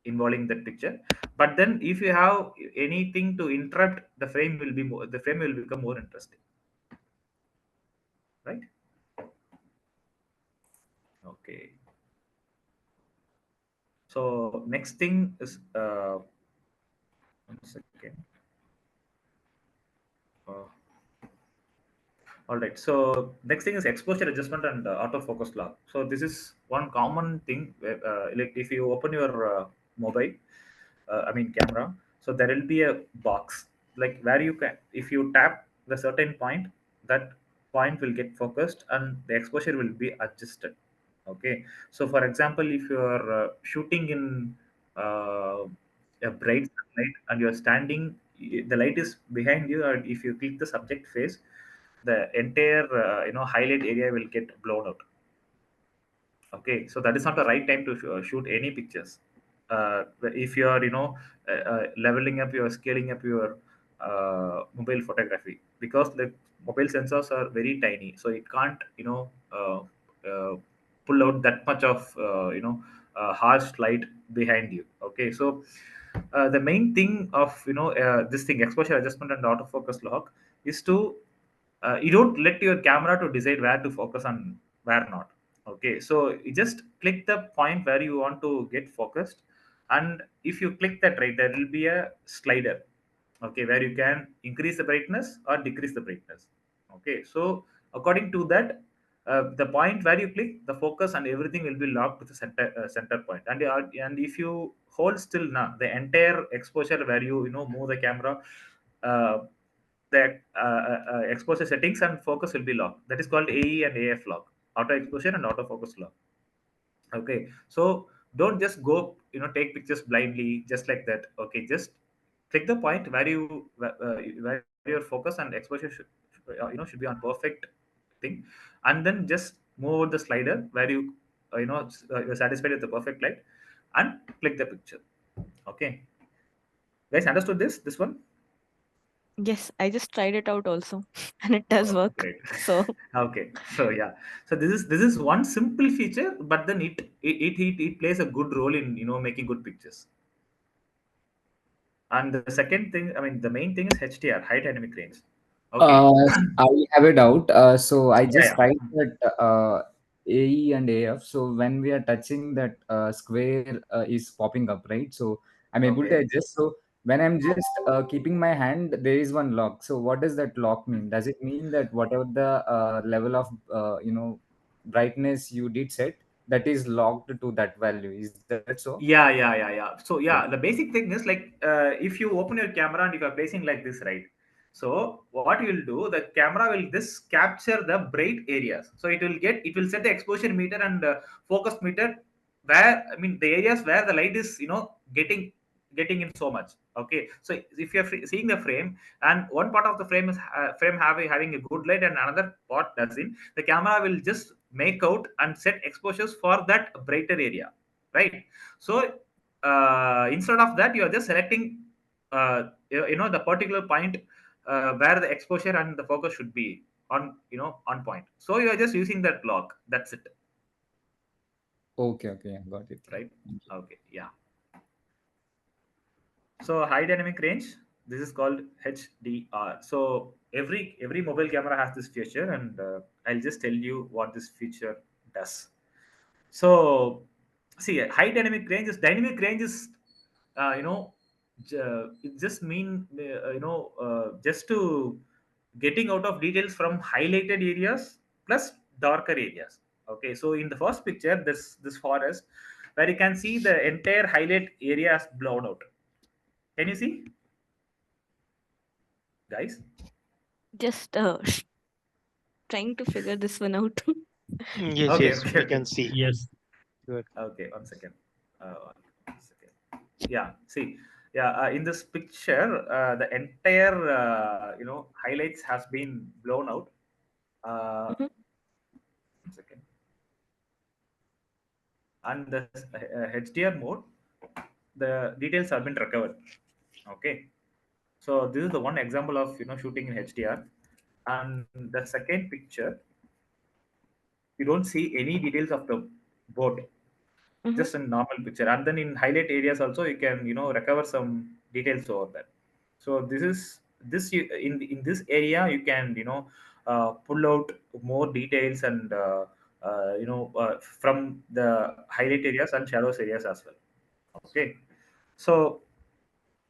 Speaker 1: involving that picture. But then if you have anything to interrupt, the frame will become more interesting, right? Okay, so next thing is one second. uh, All right. So next thing is exposure adjustment and autofocus lock. So this is one common thing. Like if you open your mobile, I mean camera, so there will be a box like where you can, if you tap the certain point, that point will get focused and the exposure will be adjusted. Okay. So for example, if you are shooting in uh, a bright sunlight and you are standing, the light is behind you, and if you click the subject face, the entire highlight area will get blown out. Okay, so that is not the right time to shoot any pictures. If you are leveling up, you are scaling up your mobile photography, because the mobile sensors are very tiny, so it can't uh, pull out that much of harsh light behind you. Okay, so the main thing of this thing, exposure adjustment and autofocus lock, is to you don't let your camera to decide where to focus and where not. Okay, so you just click the point where you want to get focused, and if you click that, right, there will be a slider, okay, where you can increase the brightness or decrease the brightness. Okay, so according to that, the point where you click, the focus and everything will be locked to the center point. And if you hold still now, the entire exposure where you move the camera, uh, the exposure settings and focus will be locked. That is called AE and AF lock, auto exposure and auto focus lock. Okay, so don't just go take pictures blindly just like that. Okay, just click the point where your focus and exposure should be on perfect thing, and then just move over the slider where you're satisfied with the perfect light, and click the picture. Okay, guys, understood this one?
Speaker 2: Yes, I just tried it out also, and it does
Speaker 1: Oh,
Speaker 2: work.
Speaker 1: great.
Speaker 2: So
Speaker 1: Okay, so yeah, so this is one simple feature, but then it plays a good role in making good pictures. And the second thing, I mean, the main thing is HDR, high dynamic range. Okay.
Speaker 8: I have a doubt. So I
Speaker 1: Yeah,
Speaker 8: just
Speaker 1: yeah.
Speaker 8: tried that AE and AF. So when we are touching that square is popping up, right? So I'm able to
Speaker 1: Okay.
Speaker 8: adjust. So when I'm just keeping my hand, there is one lock. So what does that lock mean? Does it mean that whatever the level of brightness you did set, that is locked to that value? Is that so?
Speaker 1: Yeah. So
Speaker 8: Okay.
Speaker 1: yeah, the basic thing is like if you open your camera and if you're placing like this, right? So what you will do, the camera will this capture the bright areas. So it will set the exposure meter and focus meter where, I mean, the areas where the light is getting in so much. Okay, so if you're seeing the frame and one part of the frame is frame having a good light and another part doesn't, the camera will just make out and set exposures for that brighter area, right? So instead of that, you are just selecting the particular point where the exposure and the focus should be on, on point. So you are just using that lock. That's it,
Speaker 8: Okay, okay, yeah, got it. Yeah.
Speaker 1: right?
Speaker 8: Thank you.
Speaker 1: Okay, yeah. So high dynamic range, this is called HDR. So every mobile camera has this feature, and I'll just tell you what this feature does. So see, dynamic range is you know it just mean just to getting out of details from highlighted areas plus darker areas. Okay, so in the first picture, this forest where you can see the entire highlight area is blown out. Can you see, guys?
Speaker 2: Just trying to figure this one out.
Speaker 5: Yes,
Speaker 1: Okay,
Speaker 5: yes,
Speaker 1: okay,
Speaker 5: we
Speaker 1: okay.
Speaker 5: can see.
Speaker 3: Yes.
Speaker 5: Good.
Speaker 1: Okay, 1 second. One second. Yeah, see, yeah, in this picture, the entire highlights has been blown out. Uh,
Speaker 2: Mhm.
Speaker 1: 1 second. And the HDR mode, the details have been recovered. Okay, so this is the one example of shooting in HDR. And the second picture, you don't see any details of the boat,
Speaker 2: Mhm.
Speaker 1: just a normal picture. And then in highlight areas also, you can recover some details over that. So in this area, you can pull out more details and from the highlight areas and shadows areas as well. Okay, so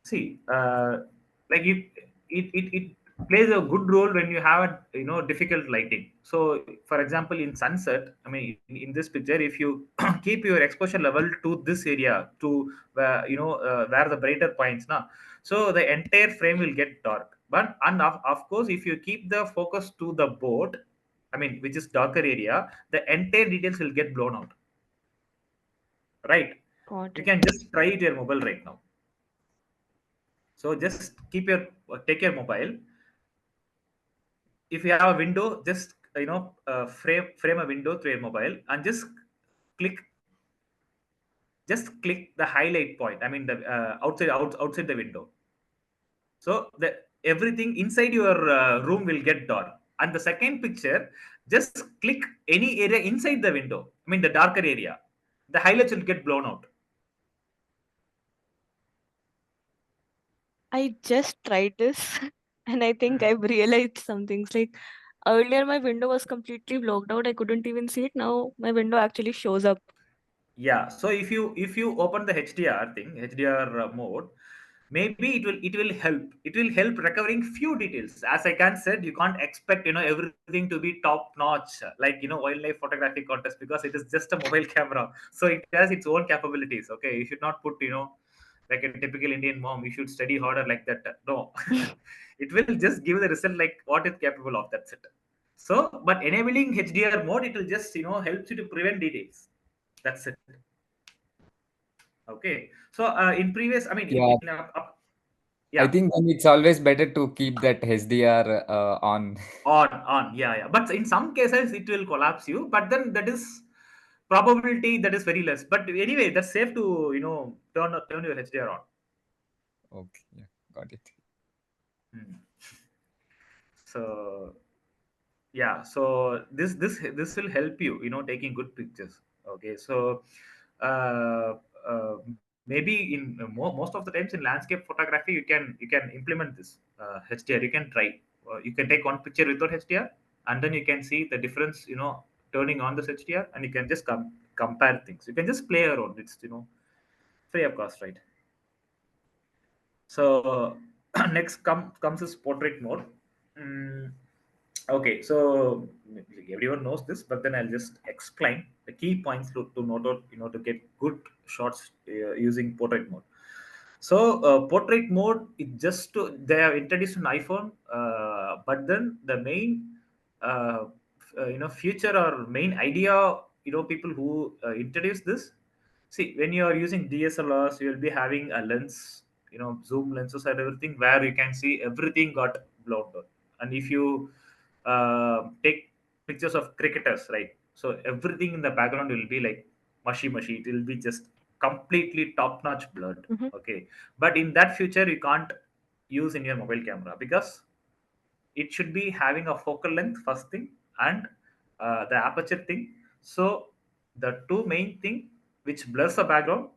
Speaker 1: see, like it plays a good role when you have a difficult lighting. So for example, in sunset, I mean, in this picture, if you keep your exposure level to this area, to where the brighter points now, so the entire frame will get dark. But and of course, if you keep the focus to the board, I mean, which is darker area, the entire details will get blown out, right?
Speaker 2: Got
Speaker 1: You
Speaker 2: it.
Speaker 1: can just try it your mobile right now. So just take your mobile. If you have a window, just frame a window through your mobile and click click the highlight point. I mean the outside the window. So the everything inside your room will get dark. And the second picture, just click any area inside the window. I mean the darker area. The highlights will get blown out.
Speaker 2: I just tried this and I think I've realized some things. Like earlier, my window was completely blocked out. I couldn't even see it. Now my window actually shows up.
Speaker 1: Yeah, so if you open the HDR thing, HDR mode, maybe it will help recovering few details. As I can said, you can't expect everything to be top notch, like wildlife photography contest, because it is just a mobile camera, so it has its own capabilities. Okay, you should not put like a typical Indian mom, you should study harder like that. No, it will just give the result like what it's capable of. That's it. So, but enabling HDR mode, it will just helps you to prevent details. That's it. Okay. So in previous, I mean,
Speaker 8: Yeah, I
Speaker 1: yeah,
Speaker 8: think then it's always better to keep that HDR on.
Speaker 1: on, yeah, yeah. But in some cases, it will collapse you. But then that is probability that is very less. But anyway, that's safe to turn your HDR on.
Speaker 8: Okay, yeah, got it.
Speaker 1: Hmm. So yeah, so this will help you taking good pictures. Okay, so uh, maybe in most of the times in landscape photography, you can implement this HDR. You can try, you can take one picture without HDR, and then you can see the difference, turning on this HDR, and you can just compare things. You can just play around. It's free of cost, right? So next comes this portrait mode. Mm, okay, so everyone knows this, but then I'll just explain the key points to note out, to get good shots using portrait mode. So portrait mode, they have introduced an iPhone, but then the main uh, feature or main idea, people who introduce this. See, when you are using DSLRs, you will be having a lens, zoom lenses and everything, where you can see everything got blown out. And if you take pictures of cricketers, right? So everything in the background will be like mushy. It will be just completely top notch blurred.
Speaker 2: Mm-hmm.
Speaker 1: Okay, but in that future you can't use in your mobile camera because it should be having a focal length first thing, and the aperture thing. So the two main thing which blurs the background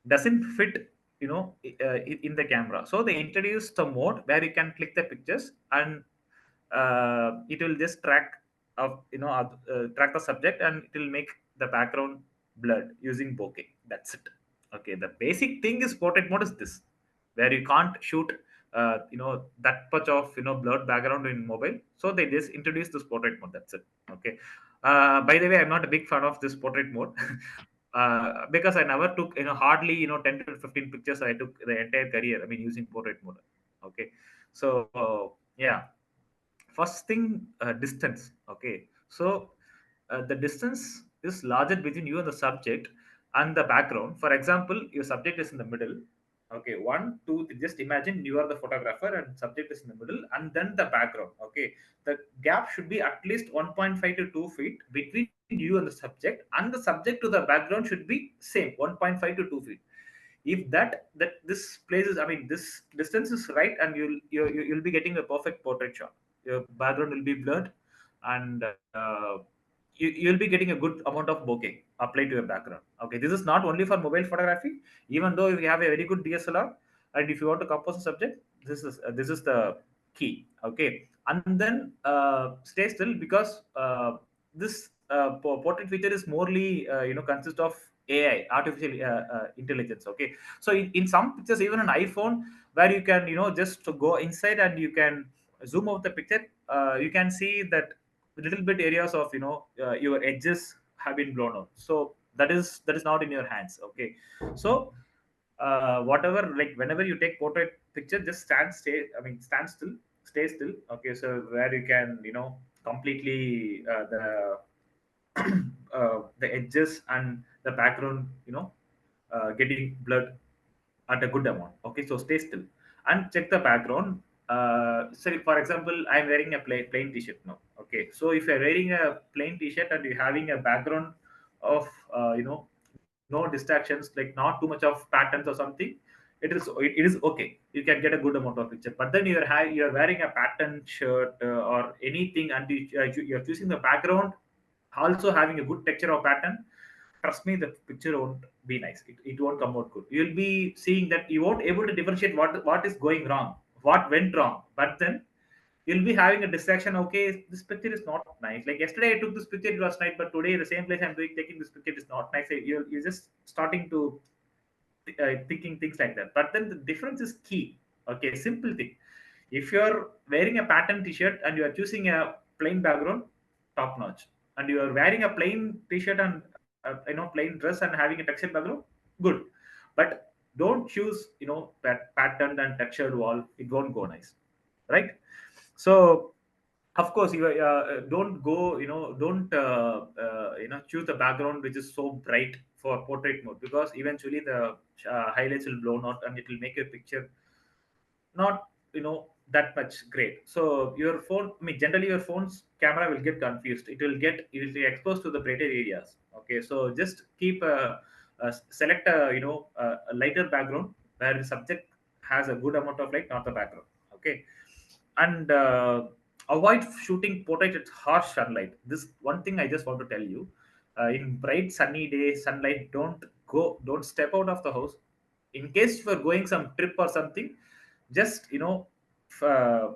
Speaker 1: doesn't fit, in the camera. So they introduced the mode where you can click the pictures, and it will just track the subject, and it will make the background blurred using bokeh. That's it. Okay, the basic thing is portrait mode is this, where you can't shoot that much of blurred background in mobile. So they just introduced this portrait mode. That's it. Okay. By the way, I'm not a big fan of this portrait mode. Because I never took hardly 10 to 15 pictures I took the entire career, I mean, using portrait mode. Okay. So yeah, first thing, distance. Okay, so the distance is larger between you and the subject and the background. For example, your subject is in the middle. Okay, one two just imagine you are the photographer and subject is in the middle, and then the background. Okay, the gap should be at least 1.5 to 2 feet between you and the subject, and the subject to the background should be same 1.5 to 2 feet. If that this place is, I mean, this distance is right, and you'll be getting a perfect portrait shot. Your background will be blurred, and you'll be getting a good amount of bokeh applied to your background. Okay, this is not only for mobile photography. Even though if you have a very good DSLR, and if you want to compose a subject, this is the key. Okay, and then stay still, because this portrait feature is morely consists of AI, artificial intelligence. Okay, so in some pictures, even an iPhone, where you can just to go inside and you can zoom out the picture, you can see that little bit areas of your edges have been blown out. So that is not in your hands. Okay, so whatever, like whenever you take portrait picture, just stand still, stay still. Okay, so where you can completely the edges and the background getting blurred at a good amount. Okay, so stay still and check the background. So for example, I'm wearing a plain t-shirt now. Okay, so if you're wearing a plain t-shirt and you're having a background of no distractions, like not too much of patterns or something, it is okay. You can get a good amount of picture. But then you're wearing a pattern shirt or anything, and you're choosing the background also having a good texture or pattern. Trust me, the picture won't be nice. It won't come out good. You'll be seeing that you won't able to differentiate what is going wrong, what went wrong. But then you'll be having a distraction. Okay, this picture is not nice. Like yesterday I took this picture, it was nice, but today the same place I'm doing taking this picture is not nice. You're just starting to thinking things like that. But then the difference is key. Okay, simple thing. If you're wearing a pattern t-shirt and you are choosing a plain background, top notch. And you are wearing a plain t-shirt and plain dress and having a textured background, good. But don't choose patterned and textured wall. It won't go nice, right? So of course you don't go don't choose the background which is so bright for portrait mode, because eventually the highlights will blown out and it will make your picture not that much great. So your phone, I mean, generally your phone's camera will get confused. It will be exposed to the brighter areas. Okay, so just keep select a lighter background where the subject has a good amount of light, not the background. Okay, and avoid shooting portrait at harsh sunlight. This one thing I just want to tell you. In bright sunny day sunlight, don't step out of the house. In case you are going some trip or something, just uh,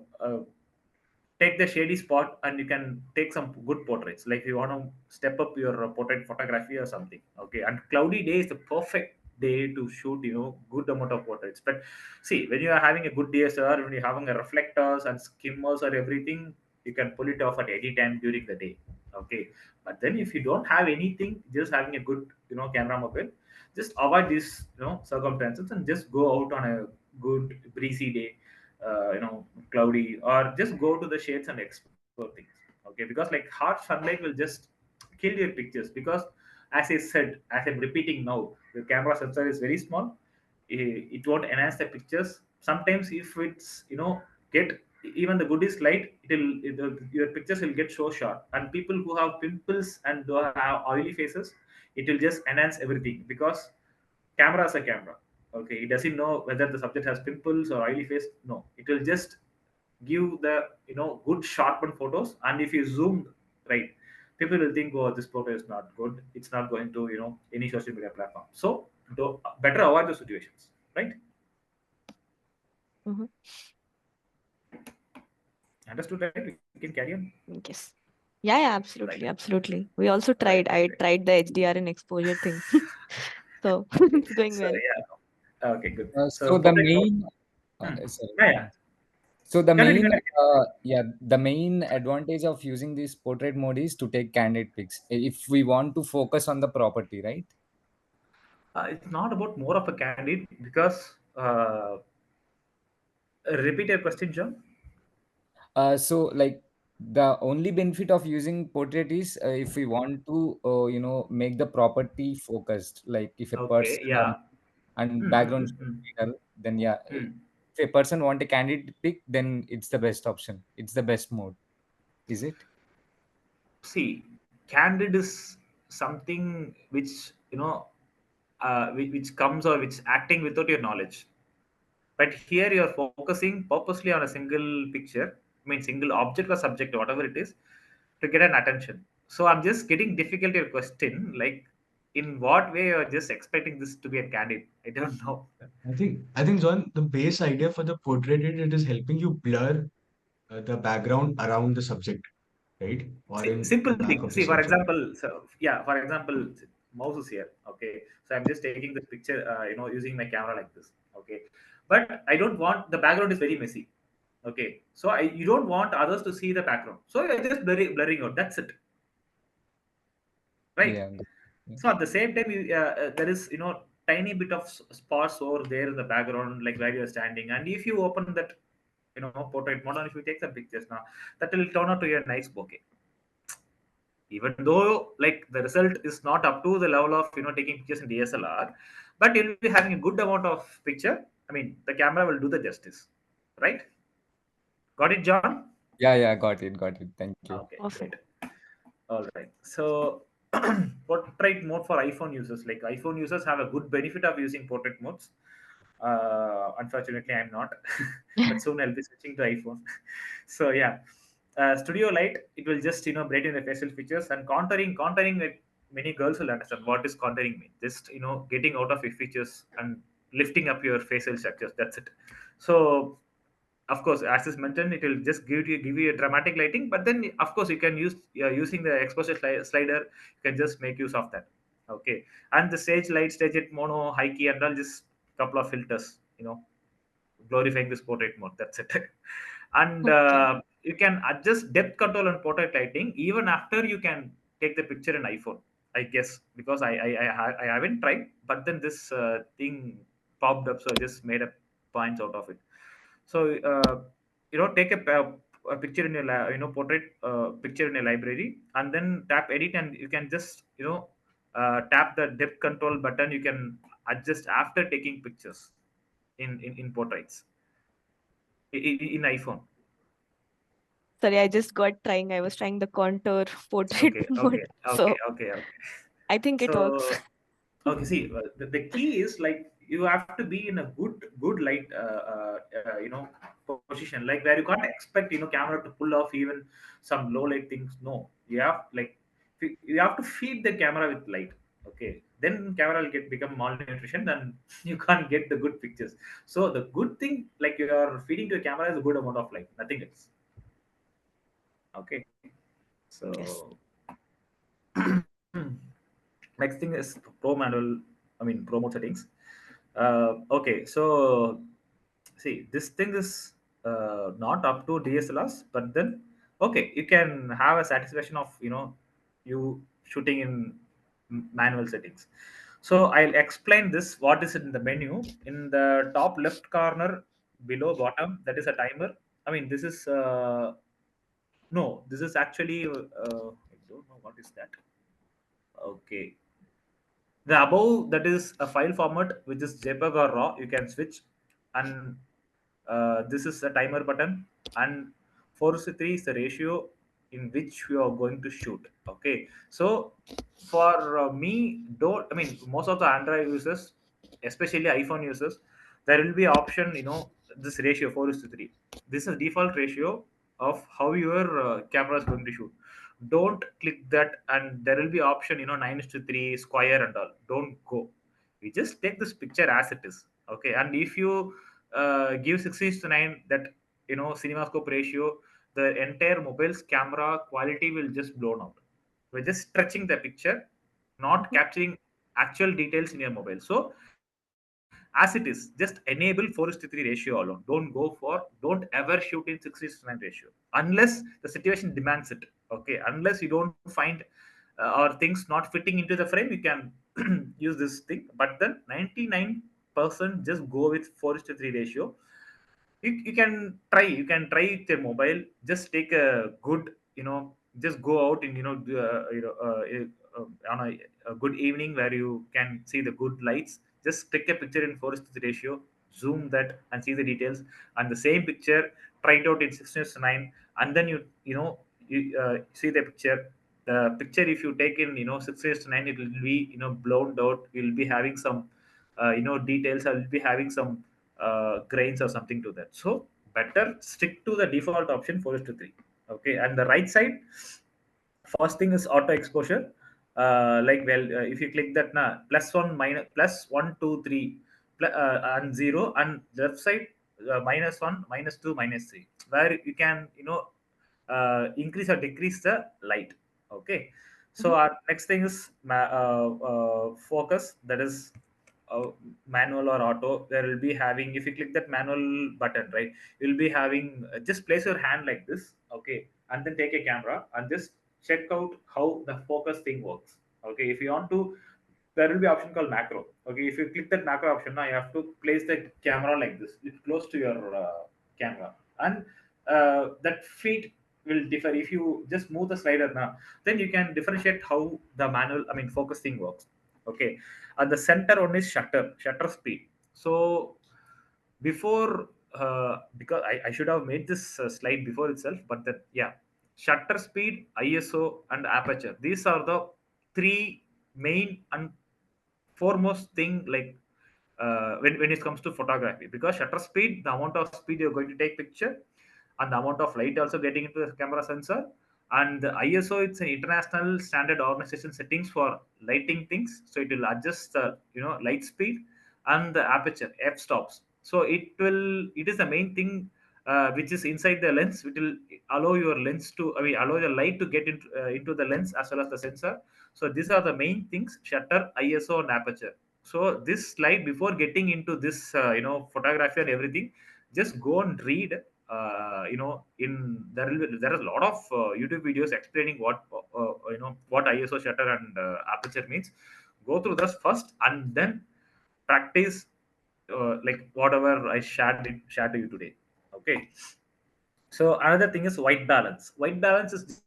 Speaker 1: take the shady spot and you can take some good portraits. Like you want to step up your portrait photography or something. Okay, and cloudy day is the perfect day to shoot good amount of portraits. But see, when you are having a good DSLR, when you're having a reflectors and skimmers or everything, you can pull it off at any time during the day. Okay, but then if you don't have anything, just having a good camera mobile, just avoid these circumstances and just go out on a good breezy day, cloudy, or just go to the shades and explore things. Okay, because like harsh sunlight will just kill your pictures, because as I said, as I'm repeating now, the camera sensor is very small. It won't enhance the pictures. Sometimes if it's get even the goodest light, your pictures will get so short. And people who have pimples and who have oily faces, it will just enhance everything, because Camera is a camera. Okay, it doesn't know whether the subject has pimples or oily face. No, it will just give the good sharpened photos. And if you zoom right, people will think, oh, this photo is not good. It's not going to any social media platform. So better avoid the situations, right?
Speaker 2: Mhm.
Speaker 1: Understood, right? We can carry on.
Speaker 2: Yes. Yeah, yeah,
Speaker 1: Right.
Speaker 2: absolutely, absolutely. We also
Speaker 1: Right.
Speaker 2: tried. I
Speaker 1: Right.
Speaker 2: tried the HDR and exposure thing. So it's going
Speaker 1: So
Speaker 2: well.
Speaker 1: yeah. Okay. Good.
Speaker 8: So
Speaker 1: So
Speaker 8: the
Speaker 1: portrait mode.
Speaker 8: main,
Speaker 1: Hmm.
Speaker 8: sorry.
Speaker 1: Yeah. Yeah.
Speaker 8: So the
Speaker 1: Continue.
Speaker 8: main,
Speaker 1: Continue.
Speaker 8: yeah, the main advantage of using this portrait mode is to take candid pics. If we want to focus on the property, right?
Speaker 1: It's not about more of a candid because repeat your question, John.
Speaker 8: So like the only benefit of using portrait is if we want to, make the property focused. Like if a
Speaker 1: Okay.
Speaker 8: person
Speaker 1: Yeah.
Speaker 8: and
Speaker 1: Hmm. Hmm.
Speaker 8: background
Speaker 1: Hmm.
Speaker 8: should
Speaker 1: Hmm.
Speaker 8: be dull, then yeah,
Speaker 1: Hmm.
Speaker 8: if a person want a candid pic, then it's the best option. It's the best mode, is it?
Speaker 1: See, candid is something which which comes or which acting without your knowledge. But here you are focusing purposely on a single picture, I mean single object or subject, whatever it is, to get an attention. So I'm just getting difficult your question. Like, in what way you're just expecting this to be a candid? I don't know.
Speaker 3: I think John, the base idea for the portrait is it is helping you blur the background around the subject, right? Or
Speaker 1: See,
Speaker 3: in the
Speaker 1: simple
Speaker 3: back
Speaker 1: thing.
Speaker 3: of the
Speaker 1: See, for
Speaker 3: subject.
Speaker 1: example, so yeah, for example, mouse is here. Okay, so I'm just taking this picture, using my camera like this. Okay, but I don't want the background is very messy. Okay, so you don't want others to see the background, so you're just blurring out. That's it, right?
Speaker 8: Yeah. Yeah.
Speaker 1: So at the same time, there is tiny bit of sparse over there in the background, like where you're standing. And if you open that portrait mode, and if you take some pictures now, that will turn out to be a nice bouquet. Even though like the result is not up to the level of taking pictures in DSLR, but you'll be having a good amount of picture. I mean, the camera will do the justice, right? Got it, John?
Speaker 8: Yeah, yeah, got it, got it. Thank you.
Speaker 1: Okay,
Speaker 2: Perfect.
Speaker 1: great. All right. So portrait mode for iPhone users, like iPhone users have a good benefit of using portrait modes. Unfortunately, I'm not, but soon I'll be switching to iPhone. So yeah, studio light, it will just brighten the facial features. And contouring, like many girls will understand what is contouring mean. Just getting out of your features and lifting up your facial structures. That's it. So of course, as is mentioned, it will just give you a dramatic lighting. But then of course you can use using the exposure slider, you can just make use of that. Okay, and the stage light, stage it mono, high key, and all, just couple of filters, glorifying this portrait mode. That's it. And
Speaker 2: Okay.
Speaker 1: you can adjust depth control and portrait lighting even after you can take the picture in iPhone, I guess, because I haven't tried, but then this thing popped up, so I just made a points out of it. So take a picture in your portrait picture in your library, and then tap edit, and you can just tap the depth control button. You can adjust after taking pictures in portraits in iPhone.
Speaker 2: Sorry, I just got trying. I was trying the contour portrait
Speaker 1: Okay, okay,
Speaker 2: mode.
Speaker 1: okay,
Speaker 2: So
Speaker 1: okay, okay.
Speaker 2: I think it works.
Speaker 1: So okay, see, the key is like you have to be in a good light, position, like where you can't expect camera to pull off even some low light things. No, you have like you have to feed the camera with light. Okay, then camera will become malnutrition, then you can't get the good pictures. So the good thing, like you are feeding to a camera, is a good amount of light, nothing else. Okay,
Speaker 2: Yes.
Speaker 1: so next thing is pro manual, I mean pro mode settings. Okay, so see, this thing is not up to DSLRs, but then okay, you can have a satisfaction of you shooting in manual settings. So I'll explain this. What is it in the menu? In the top left corner, below bottom, that is a timer. I mean, this is no, this is actually I don't know what is that. Okay, the above, that is a file format which is JPEG or RAW. You can switch, and this is a timer button, and 4:3 is the ratio in which you are going to shoot. Okay, so for me, don't I mean most of the Android users especially iPhone users, there will be option, this ratio 4 is to 3. This is default ratio of how your camera is going to shoot. Don't click that, and there will be option, 9 is to 3 square and all. Don't go. We just take this picture as it is. Okay. And if you give 6 is to 9, that, cinemascope ratio, the entire mobile's camera quality will just blown out. We're just stretching the picture, not
Speaker 2: Mhm.
Speaker 1: capturing actual details in your mobile. So as it is, just enable 4:3 ratio alone. Don't ever shoot in 6:9 ratio unless the situation demands it. Okay, unless you don't find or things not fitting into the frame, you can use this thing. But then 99% just go with 4:3 ratio. You can try with your mobile. Just take a good, just go out and, on a good evening where you can see the good lights. Just take a picture in 4:3 ratio, zoom that and see the details. And the same picture, try it out in 6:9, and then you see the picture. The picture, if you take in, 6:9, it will be, blown out. You'll be having some details. I will be having some grains or something to that. So better stick to the default option 4:3. Okay, and the right side, first thing is auto exposure. If you click that now, plus one, minus, plus one, two, three, and zero, and left side, minus one, minus two, minus three, where you can, increase or decrease the light. Okay. So
Speaker 2: Mhm.
Speaker 1: our next thing is focus. That is uh, manual or auto. There will be having, if you click that manual button, right, you'll be having, just place your hand like this. Okay, and then take a camera and just check out how the focus thing works. Okay, if you want to, there will be option called macro. Okay, if you click that macro option, now you have to place the camera like this, it's close to your camera. And that feet will differ. If you just move the slider now, then you can differentiate how the manual, I mean, focus thing works. Okay, and the center one is shutter speed. So before, because I should have made this slide before itself, but that, yeah, shutter speed, ISO, and aperture, these are the three main and foremost thing, like when it comes to photography. Because shutter speed, the amount of speed you're going to take picture, and the amount of light also getting into the camera sensor. And the ISO, it's an international standard organization settings for lighting things, so it will adjust the, light speed. And the aperture, f-stops, so it is the main thing, which is inside the lens, which will allow your lens to, I mean, allow the light to get into the lens as well as the sensor. So these are the main things: shutter, ISO, and aperture. So this slide, before getting into this, photography and everything, just go and read. In there is a lot of YouTube videos explaining what ISO, shutter, and aperture means. Go through this first, and then practice, like whatever I shared to you today. Okay. So another thing is white balance. White balance is just a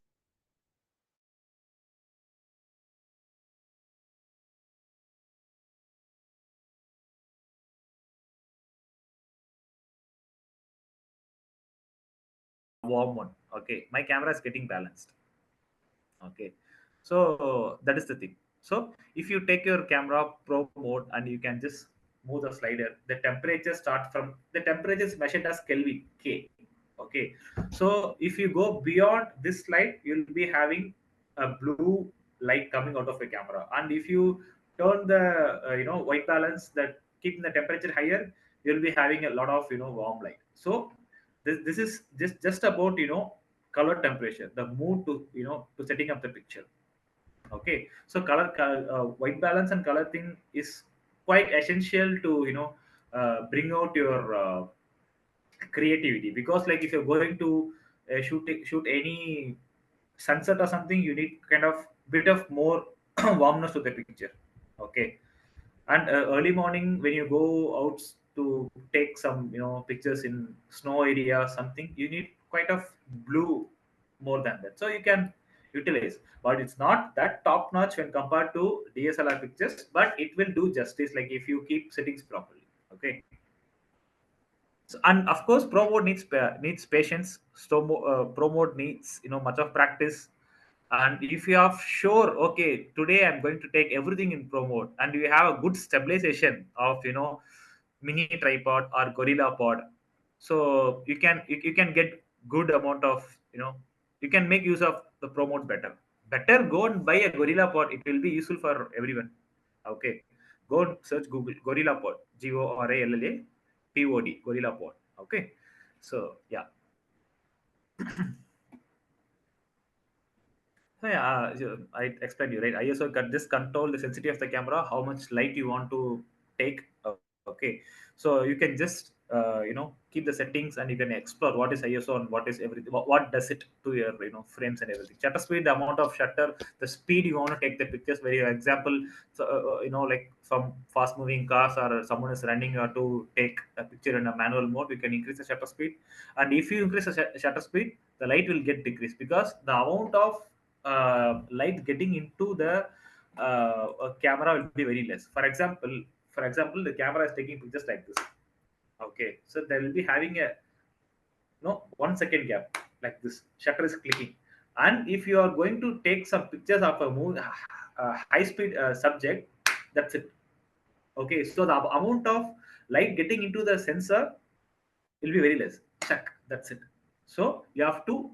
Speaker 1: basic warm one. Okay, my camera is getting balanced. Okay, so that is the thing. So if you take your camera pro mode and you can just move the slider, the temperature start from, the temperature is measured as Kelvin K. Okay, so if you go beyond this slide, you'll be having a blue light coming out of the camera. And if you turn the white balance, that keeping the temperature higher, you'll be having a lot of warm light. So this is just about color temperature, the mood to to setting up the picture. Okay, so white balance and color thing is quite essential to bring out your creativity. Because like if you're going to shoot any sunset or something, you need kind of bit of more warmness to the picture. Okay, and early morning when you go out to take some pictures in snow area or something, you need quite of blue more than that, so you can utilize. But it's not that top notch when compared to DSLR pictures, but it will do justice, like if you keep settings properly. Okay. So, and of course, pro mode needs patience. Pro mode needs much of practice. And if you are sure, okay, today I'm going to take everything in pro mode, and you have a good stabilization of mini tripod or gorilla pod, so you can get good amount of you can make use of the pro mode better. Better go and buy a gorilla pod. It will be useful for everyone. Okay, go and search Google gorilla pod, GORALLA POD, gorilla pod. Okay, so yeah. So, yeah, I explained you right. ISO can just control the sensitivity of the camera, how much light you want to take. Okay, so you can just keep the settings and you can explore what is ISO and what is everything. What does it to your frames and everything. Shutter speed, the amount of shutter, the speed you want to take the pictures. Very example, so like some fast moving cars or someone is running to take a picture in a manual mode, we can increase the shutter speed. And if you increase the shutter speed, the light will get decreased because the amount of light getting into the camera will be very less. For example, the camera is taking pictures like this. Okay, so they will be having a 1 second gap like this. Shutter is clicking, and if you are going to take some pictures of a high speed subject, that's it. Okay, so the amount of light getting into the sensor will be very less. Check. That's it. So you have to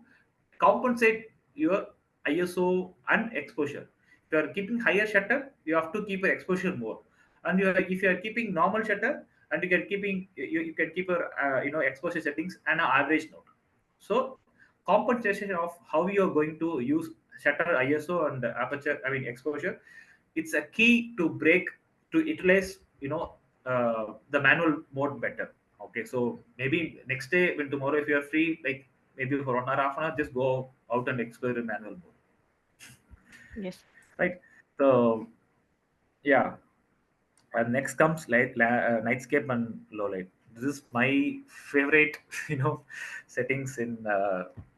Speaker 1: compensate your ISO and exposure. If you are keeping higher shutter, you have to keep your exposure more. And if you are keeping normal shutter, and you can keep your exposure settings and an average note. So compensation of how you are going to use shutter, ISO, and aperture. I mean exposure. It's a key to break to utilize the manual mode better. Okay, so maybe next day when tomorrow if you are free, like maybe for 1 hour, half an hour, just go out and explore the manual mode,
Speaker 2: Yes.
Speaker 1: right? So yeah, and next comes nightscape and low light. This is my favorite, you know, settings in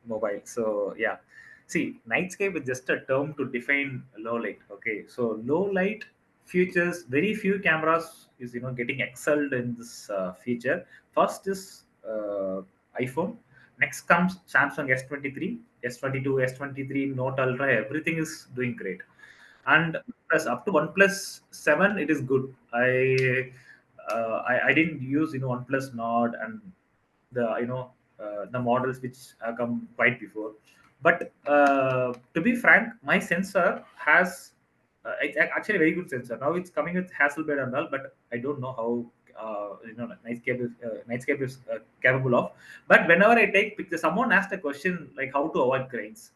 Speaker 1: mobile. So yeah, see, nightscape is just a term to define low light. Okay, so low light features, very few cameras is getting excelled in this feature. First is iPhone. Next comes Samsung S23, S22, S23, Note Ultra. Everything is doing great, and plus up to OnePlus 7 it is good. I didn't use OnePlus Nord and the the models which come quite before. But to be frank, my sensor has it's actually a very good sensor. Now it's coming with Hasselblad and all, but I don't know how Nightscape is capable of. But whenever I take pictures, someone asked a question like how to avoid grains.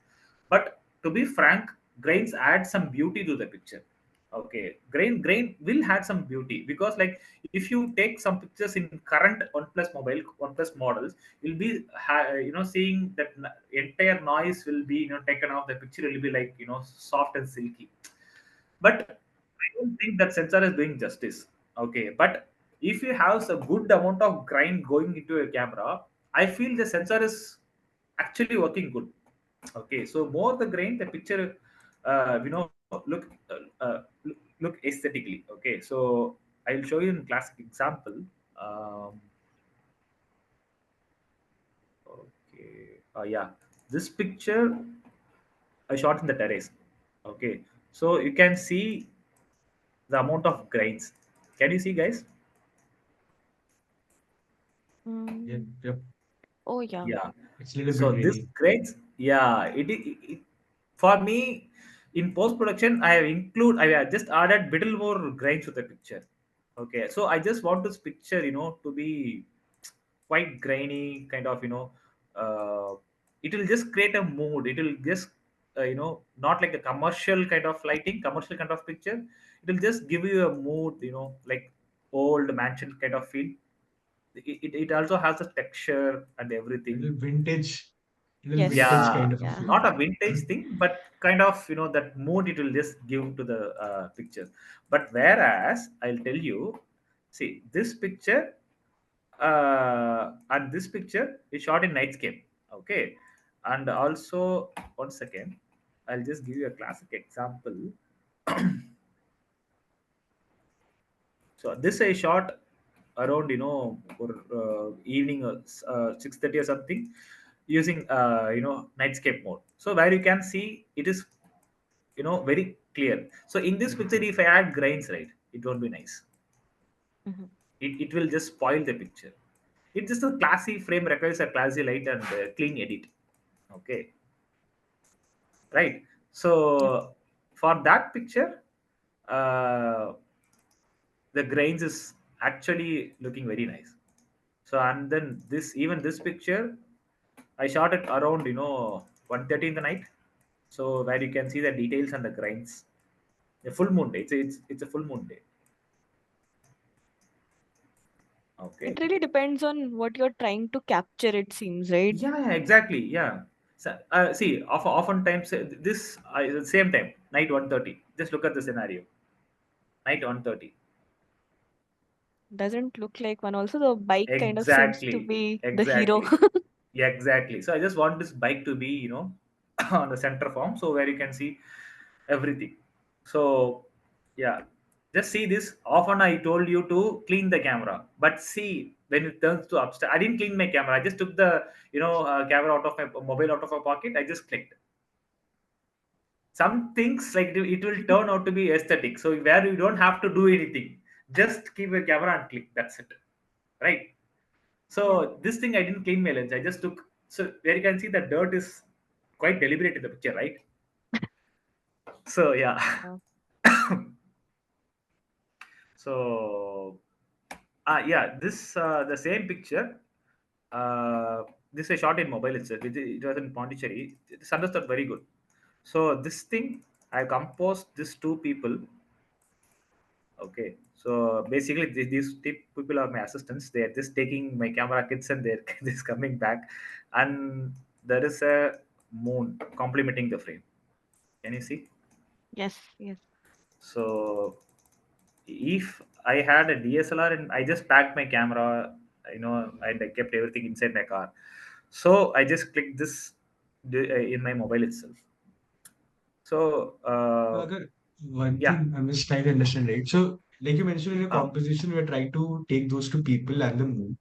Speaker 1: But to be frank, grains add some beauty to the picture. Okay, grain will add some beauty because like if you take some pictures in current OnePlus models, you'll be seeing that entire noise will be taken off. The picture will be like soft and silky. But I don't think that sensor is doing justice. Okay, but if you have a good amount of grind going into your camera, I feel the sensor is actually working good. Okay, so more the grain, the picture, look aesthetically. Okay, so I'll show you in classic example. Um, okay, yeah, this picture I shot in the terrace. Okay, so you can see the amount of grains. Can you see, guys?
Speaker 3: Yep,
Speaker 2: Mm.
Speaker 3: yep.
Speaker 2: Oh, yeah.
Speaker 1: Yeah.
Speaker 3: It's a little bit
Speaker 1: So this
Speaker 3: grainy.
Speaker 1: grades, yeah, for me in post production, I have just added little more grains to the picture. Okay, so I just want this picture, to be quite grainy, kind of, it will just create a mood. It will just, not like a commercial kind of picture. It will just give you a mood, like old mansion kind of feel. It also has the texture and everything.
Speaker 3: Little vintage, little
Speaker 2: Yes.
Speaker 3: vintage
Speaker 1: Yeah,
Speaker 3: kind of a
Speaker 2: Yeah.
Speaker 3: feel.
Speaker 1: not a vintage thing, but kind of that mood it will just give to the picture. But whereas I'll tell you, see this picture and this picture is shot in nightscape. Okay, and also 1 second, I'll just give you a classic example. So this I shot around for evening 6:30 or something. using nightscape mode. So where you can see it is very clear. So in this picture, if I add grains, right, it won't be nice.
Speaker 2: Mhm.
Speaker 1: It will just spoil the picture. It's just a classy frame requires a classy light and clean edit. Okay, right.
Speaker 2: Yep.
Speaker 1: So for that picture, uh, the grains is actually looking very nice. So and then this picture, I shot it around 1:30 in the night. So where you can see the details and the grains. A full moon day. It's a full moon day.
Speaker 2: It
Speaker 1: Okay.
Speaker 2: really depends on what you're trying to capture, it seems, right?
Speaker 1: Yeah, exactly. Yeah. So, see, oftentimes this same time, night 1:30. Just look at the scenario. Night 1:30.
Speaker 2: Doesn't look like one. Also, the bike kind of seems to
Speaker 1: Exactly.
Speaker 2: be the hero.
Speaker 1: Exactly. Yeah, exactly. So I just want this bike to be, on the center form, so where you can see everything. So yeah, just see this. Often I told you to clean the camera, but see when it turns to upstairs, I didn't clean my camera. I just took the camera out of my mobile out of my pocket. I just clicked. Some things like it will turn out to be aesthetic. So where you don't have to do anything, just keep your camera and click. That's it, right?
Speaker 2: Yeah.
Speaker 1: So this thing I didn't clean my lens. I just took. So where you can see the dirt is quite deliberate in the picture, right? So yeah.
Speaker 2: Yeah.
Speaker 1: So yeah, this the same picture. Uh, this I shot in mobile itself. It was in Pondicherry. It's understood very good. So this thing I composed these two people. Okay, so basically these people are my assistants. They are just taking my camera kits and they're just coming back, and there is a moon complementing the frame. Can you see?
Speaker 2: Yes, yes.
Speaker 1: So if I had a DSLR and I just packed my camera, and I kept everything inside my car. So I just clicked this in my mobile itself. So
Speaker 3: Agar, one
Speaker 1: yeah.
Speaker 3: thing I'm just trying to understand, right? So, like you mentioned in your
Speaker 1: uh,
Speaker 3: composition, we're trying to take those two people and the moon.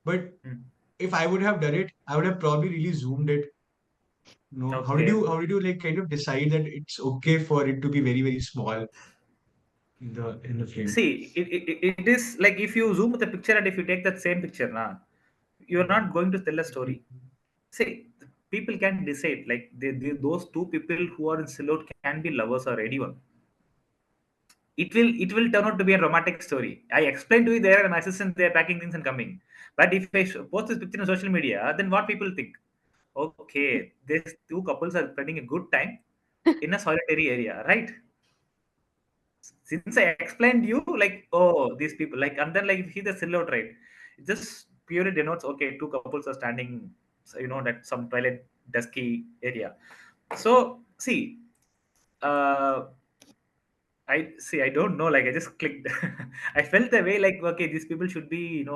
Speaker 3: But
Speaker 1: mm,
Speaker 3: if I would have done it, I would have probably really zoomed it.
Speaker 1: okay.
Speaker 3: How did you like kind of decide that it's okay for it to be very, very small in the frame?
Speaker 1: See, it is like if you zoom the picture and if you take that same picture, you're
Speaker 3: Mhm.
Speaker 1: not going to tell a story. See, people can decide. Like those two people who are in silhouette can be lovers or anyone. It will turn out to be a romantic story. I explained to you there, and my assistant they're packing things and coming. But if I post this picture on social media, then what people think? Okay, these two couples are spending a good time in a solitary area, right? Since I explained you, like, oh, these people, like, and then like if you see the silhouette, right? It just purely denotes okay, two couples are standing, so, that some twilight dusky area. So see, uh, I see. I don't know. Like I just clicked. I felt the way like okay, these people should be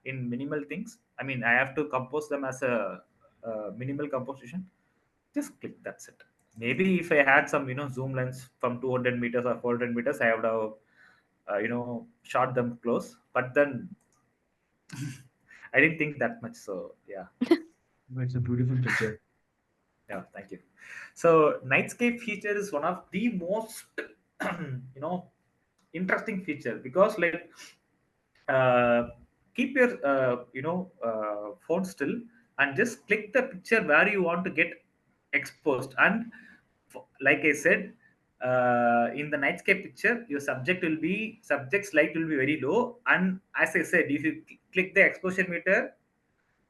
Speaker 1: in minimal things. I mean, I have to compose them as a minimal composition. Just click. That's it. Maybe if I had some zoom lens from 200 meters or 400 meters, I would have shot them close. But then I didn't think that much. So yeah.
Speaker 3: But it's a beautiful picture.
Speaker 1: Yeah, thank you. So nightscape feature is one of the most you know interesting feature because like uh, keep your phone still and just click the picture where you want to get exposed and like I said in the nightscape picture your subject's light will be very low and as I said if you click the exposure meter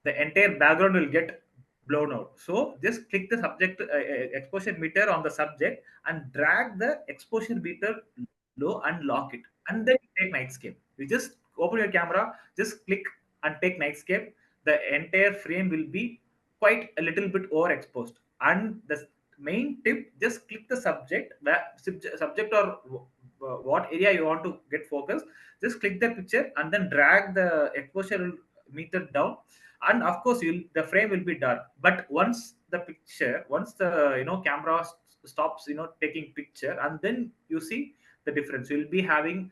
Speaker 1: the entire background will get blown out. So just click the subject exposure meter on the subject and drag the exposure meter low and lock it. And then you take nightscape. You just open your camera, just click and take nightscape. The entire frame will be quite a little bit overexposed. And the main tip, just click the subject, subject or what area you want to get focused. Just click the picture and then drag the exposure meter down and of course the frame will be dark but once the camera stops taking picture and then you see the difference you'll be having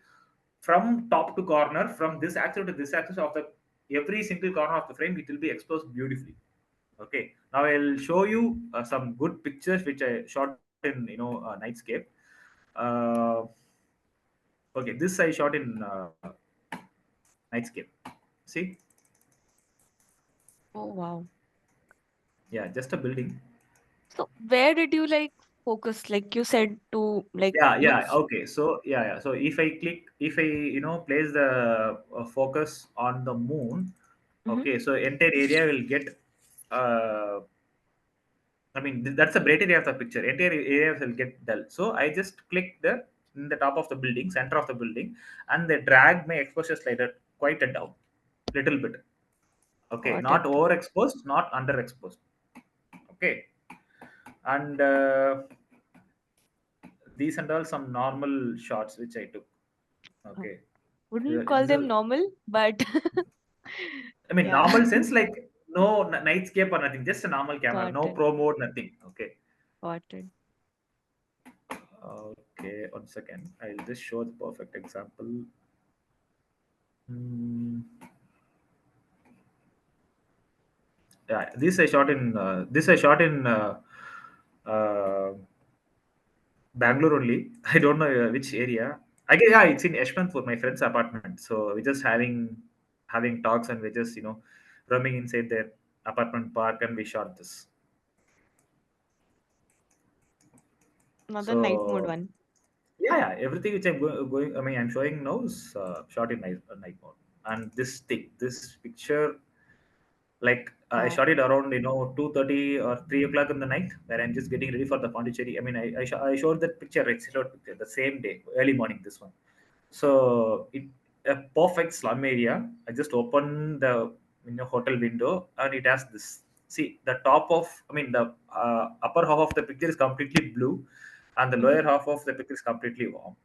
Speaker 1: from top to corner from this axis to this axis of the every single corner of the frame it will be exposed beautifully. Okay, now I'll show you some good pictures which I shot in nightscape. Uh, okay, this I shot in nightscape. See,
Speaker 2: Oh, wow.
Speaker 1: yeah, just a building.
Speaker 2: So where did you like focus? Like you said to like
Speaker 1: Yeah,
Speaker 2: you.
Speaker 1: yeah. Okay, so yeah, yeah. So if I place the focus on the moon,
Speaker 2: Mm-hmm.
Speaker 1: okay, so entire area will get. Uh, I mean, that's the bright area of the picture. Entire area will get dull. So I just click the in the top of the building, center of the building, and they drag my exposure slider quite a down, little bit. Okay,
Speaker 2: Got
Speaker 1: not
Speaker 2: it.
Speaker 1: overexposed, not underexposed. Okay, and these and all some normal shots which I took.
Speaker 2: Oh,
Speaker 1: Okay,
Speaker 2: wouldn't call
Speaker 1: this
Speaker 2: them
Speaker 1: is,
Speaker 2: normal, but
Speaker 1: I mean,
Speaker 2: yeah,
Speaker 1: normal sense like no nightscape or nothing, just a normal camera,
Speaker 2: got
Speaker 1: no
Speaker 2: it.
Speaker 1: pro mode, nothing. Okay.
Speaker 2: Got it.
Speaker 1: Okay, 1 second. I'll just show the perfect example. Hmm. Yeah, this I shot in uh, Bangalore only. I don't know which area. I guess yeah, it's in Yeshwanthpur, my friend's apartment. So we're just having talks and we're just roaming inside their apartment park and we shot this.
Speaker 2: Another night mode
Speaker 1: So
Speaker 2: one.
Speaker 1: yeah, yeah, everything which I'm going, I mean, I'm showing now is shot in night mode. And this picture, like I
Speaker 2: Wow.
Speaker 1: shot it around 2:30 or 3 o'clock in the night, where I'm just getting ready for the Pondicherry. I mean, I showed that picture, right, shot picture, the same day, early morning. This one, so it a perfect slum area. I just opened the hotel window and it has this. See the top of, I mean the upper half of the picture is completely blue, and the
Speaker 2: Mm-hmm.
Speaker 1: lower half of the picture is completely warm.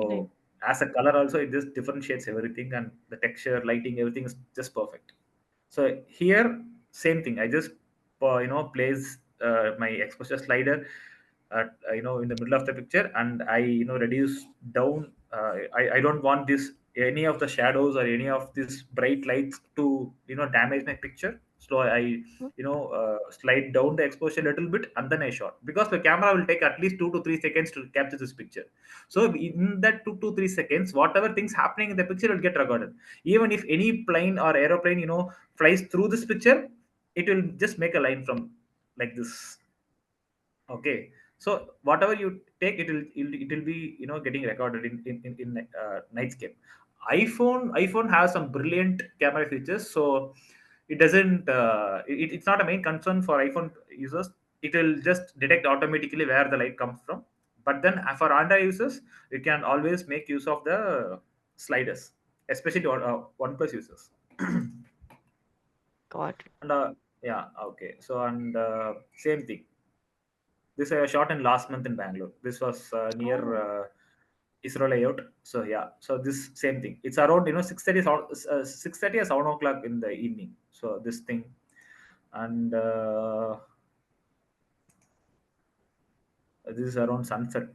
Speaker 2: Right.
Speaker 1: So as a color also, it just differentiates everything, and the texture, lighting, everything is just perfect. So here, same thing. I just place my exposure slider at in the middle of the picture, and I reduce down. I don't want this any of the shadows or any of these bright lights to damage my picture. So I slide down the exposure a little bit and then I shot, because the camera will take at least 2 to 3 seconds to capture this picture. So in that 2 to 3 seconds, whatever things happening in the picture will get recorded. Even if any plane or aeroplane flies through this picture, it will just make a line from like this. Okay, so whatever you take, it will be getting recorded in nightscape. iPhone has some brilliant camera features, so it doesn't it's not a main concern for iPhone users. It will just detect automatically where the light comes from. But then for Android users, you can always make use of the sliders, especially on OnePlus users.
Speaker 2: Got it.
Speaker 1: And yeah, okay. So and same thing. This I shot in last month in Bangalore. This was near
Speaker 2: Oh,
Speaker 1: Isro layout. So yeah, so this same thing. It's around 6:30 or 7 o'clock in the evening. So this thing, and this is around sunset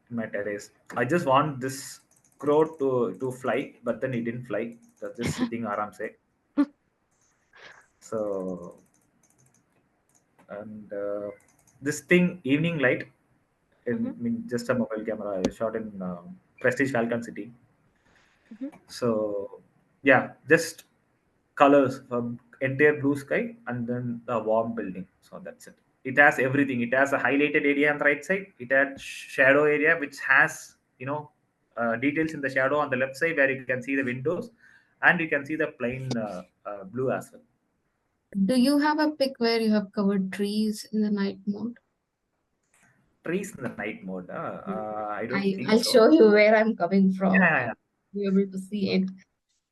Speaker 1: in my terrace. I just want this crow to fly, but then he didn't fly. That's just sitting aram say. So and this thing evening light
Speaker 2: mm-hmm.
Speaker 1: in, I mean, just a mobile camera. I shot in Prestige Falcon City.
Speaker 2: Mm-hmm.
Speaker 1: So yeah, just colors, entire blue sky, and then a warm building. So that's it. It has everything. It has a highlighted area on the right side. It had shadow area which has details in the shadow on the left side where you can see the windows, and you can see the plain blue as well.
Speaker 7: Do you have a pic where you have covered trees in the night mode?
Speaker 1: Trees in the night mode.
Speaker 7: Mm.
Speaker 1: I don't think
Speaker 7: I'll
Speaker 1: so.
Speaker 7: show you where I'm coming
Speaker 1: Yeah,
Speaker 7: from.
Speaker 1: yeah, yeah.
Speaker 7: You'll be able to see it.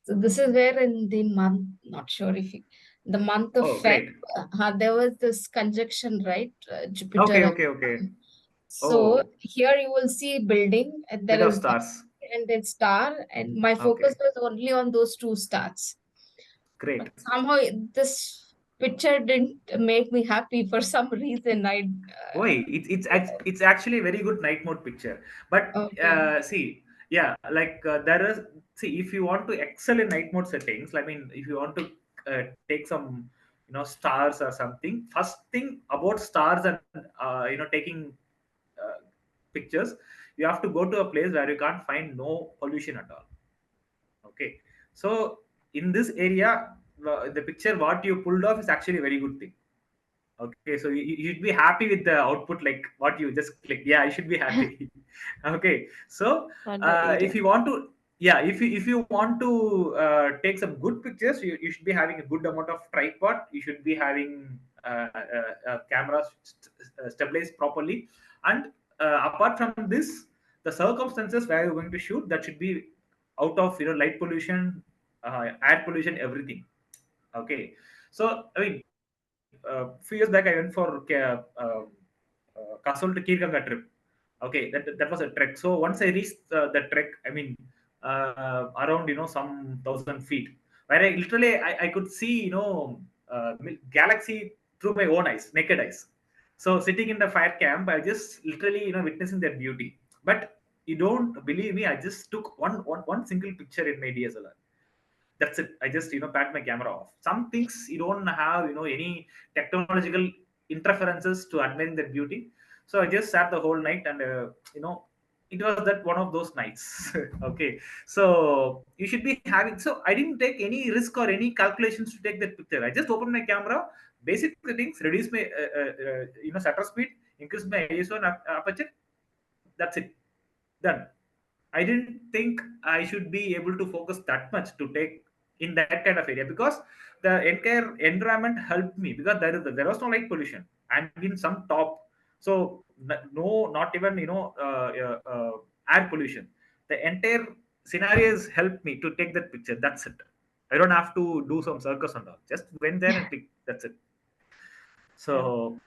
Speaker 7: So this is where in the month, not sure if you, the month of
Speaker 1: Oh,
Speaker 7: Feb,
Speaker 1: great.
Speaker 7: there was this conjunction, right? Jupiter.
Speaker 1: Okay, okay, okay.
Speaker 7: So
Speaker 1: Oh,
Speaker 7: here you will see building, and there
Speaker 1: bit of
Speaker 7: is
Speaker 1: stars.
Speaker 7: and then star, and my focus
Speaker 1: Okay,
Speaker 7: was only on those two stars. But
Speaker 1: great.
Speaker 7: somehow this picture didn't make me happy for some reason.
Speaker 1: Why? It's actually a very good night mode picture. But
Speaker 7: Okay.
Speaker 1: see, yeah, like there is, see, if you want to excel in night mode settings, I mean, if you want to take some stars or something. First thing about stars and taking uh, pictures, you have to go to a place where you can't find no pollution at all. Okay, so in this area, the picture what you pulled off is actually a very good thing. Okay, so you should be happy with the output, like what you just clicked. Yeah, you should be happy. Okay, so
Speaker 2: On the
Speaker 1: if
Speaker 2: area.
Speaker 1: you want to, yeah, if you want to take some good pictures, you should be having a good amount of tripod. You should be having camera stabilized properly, and apart from this, the circumstances where you're going to shoot, that should be out of light pollution, air pollution, everything. Okay, so I mean, few years back I went for Kasol to Kirganga trip. Okay, that was a trek. So once I reached the trek, I mean, around some 1,000 feet, where I literally I could see galaxy through my own eyes, naked eyes. So sitting in the fire camp, I just literally witnessing their beauty. But you don't believe me, I just took one single picture in my DSLR. That's it. I just packed my camera off. Some things you don't have any technological interferences to admiring that beauty. So I just sat the whole night, and it was that one of those nights. Okay, so you should be having. So I didn't take any risk or any calculations to take that picture. I just opened my camera, basic settings, reduce my shutter speed, increase my ISO and aperture. That's it. Done. I didn't think I should be able to focus that much to take in that kind of area, because the entire environment helped me, because there was no light pollution and in some top. So no, not even air pollution. The entire scenarios helped me to take that picture. That's it. I don't have to do some circus and all. Just went there and pick. That's it.
Speaker 2: Yeah.
Speaker 1: So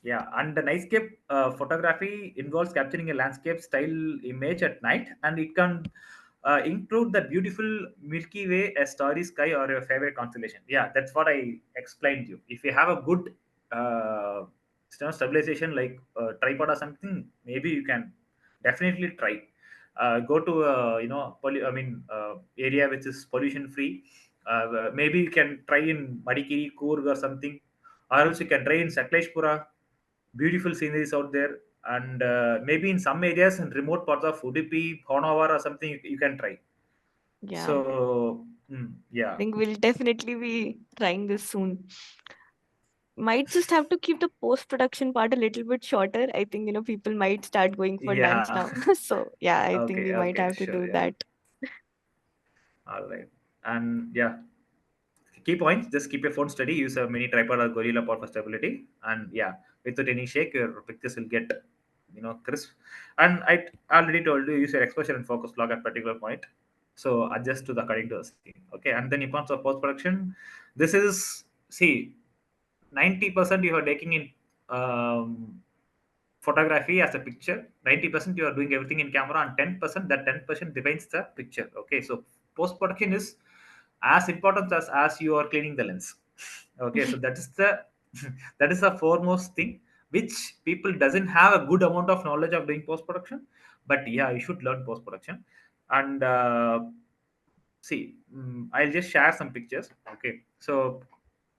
Speaker 1: yeah, and the nightscape photography involves capturing a landscape style image at night, and it can include the beautiful Milky Way, a starry sky, or your favorite constellation. Yeah, that's what I explained to you. If you have a good stabilization, like tripod or something, maybe you can definitely try. Go to area which is pollution free. Maybe you can try in Madikeri, Coorg or something, or else you can try in Sakleshpura. Beautiful sceneries out there, and maybe in some areas in remote parts of Udupi, Honavar or something, you can try.
Speaker 2: Yeah.
Speaker 1: So
Speaker 2: I
Speaker 1: yeah,
Speaker 2: think we'll definitely be trying this soon. Might just have to keep the post-production part a little bit shorter. I think, people might start going for lunch
Speaker 1: yeah.
Speaker 2: now. So yeah, I think
Speaker 1: Okay,
Speaker 2: we might
Speaker 1: okay,
Speaker 2: have to
Speaker 1: sure,
Speaker 2: do
Speaker 1: yeah,
Speaker 2: that.
Speaker 1: all right, and yeah, key points: just keep your phone steady, use a mini tripod or gorilla pod for stability, and yeah, without any shake, your pictures will get crisp. And I already told you, use your exposure and focus log at particular point, so adjust to the according to the scene. Okay, and then in terms of post production, this is, see, 90% you are taking in photography as a picture, 90% you are doing everything in camera, and 10%, that 10% defines the picture. Okay, so post production is as important as you are cleaning the lens. Okay, so that is the that is the foremost thing, which people doesn't have a good amount of knowledge of doing post production. But yeah, you should learn post production. And see, I'll just share some pictures. Okay, so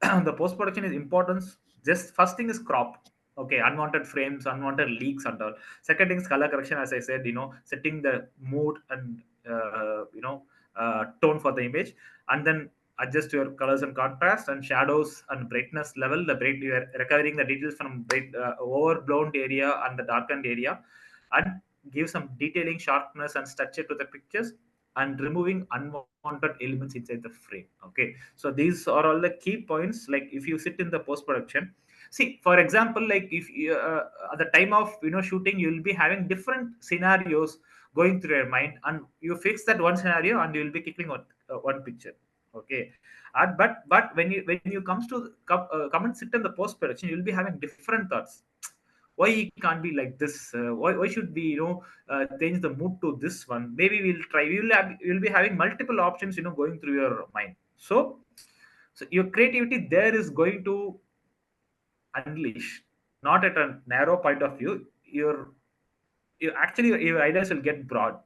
Speaker 1: the post production is importance. Just first thing is crop. Okay, unwanted frames, unwanted leaks, and all. Second thing is color correction, as I said, setting the mood and tone for the image, and then adjust your colors and contrast and shadows and brightness level. The bright, you are recovering the details from bright, overblown area and the darkened area, and give some detailing, sharpness, and structure to the pictures, and removing unwanted elements inside the frame. Okay, so these are all the key points. Like if you sit in the post production, see, for example, like if you, at the time of shooting, you will be having different scenarios going through your mind, and you fix that one scenario and you will be clicking on one picture. Okay, but when you comes to come and sit in the post production, you will be having different thoughts. Why it can't be like this? Why should we change the mood to this one? Maybe we'll try. You'll be having multiple options going through your mind. So your creativity there is going to unleash, not at a narrow point of view. Your ideas will get broad.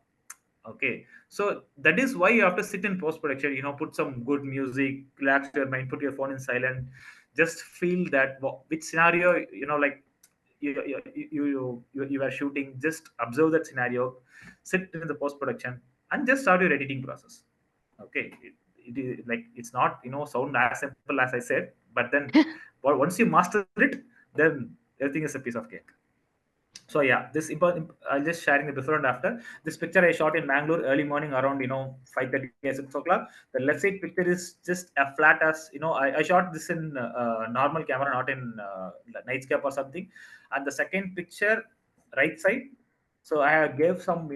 Speaker 1: Okay, so that is why you have to sit in post production. Put some good music, relax your mind, put your phone in silent, just feel that which scenario, like you are shooting. Just observe that scenario, sit in the post production, and just start your editing process. Okay, it is like it's not sound as simple as I said, but then once you master it, then everything is a piece of cake. So yeah, this important. I'll just sharing the before and after. This picture I shot in Bangalore early morning around 5:30 or 6 o'clock. The left side picture is just a flat as I shot this in normal camera, not in nightscape or something. And the second picture, right side. So I have gave some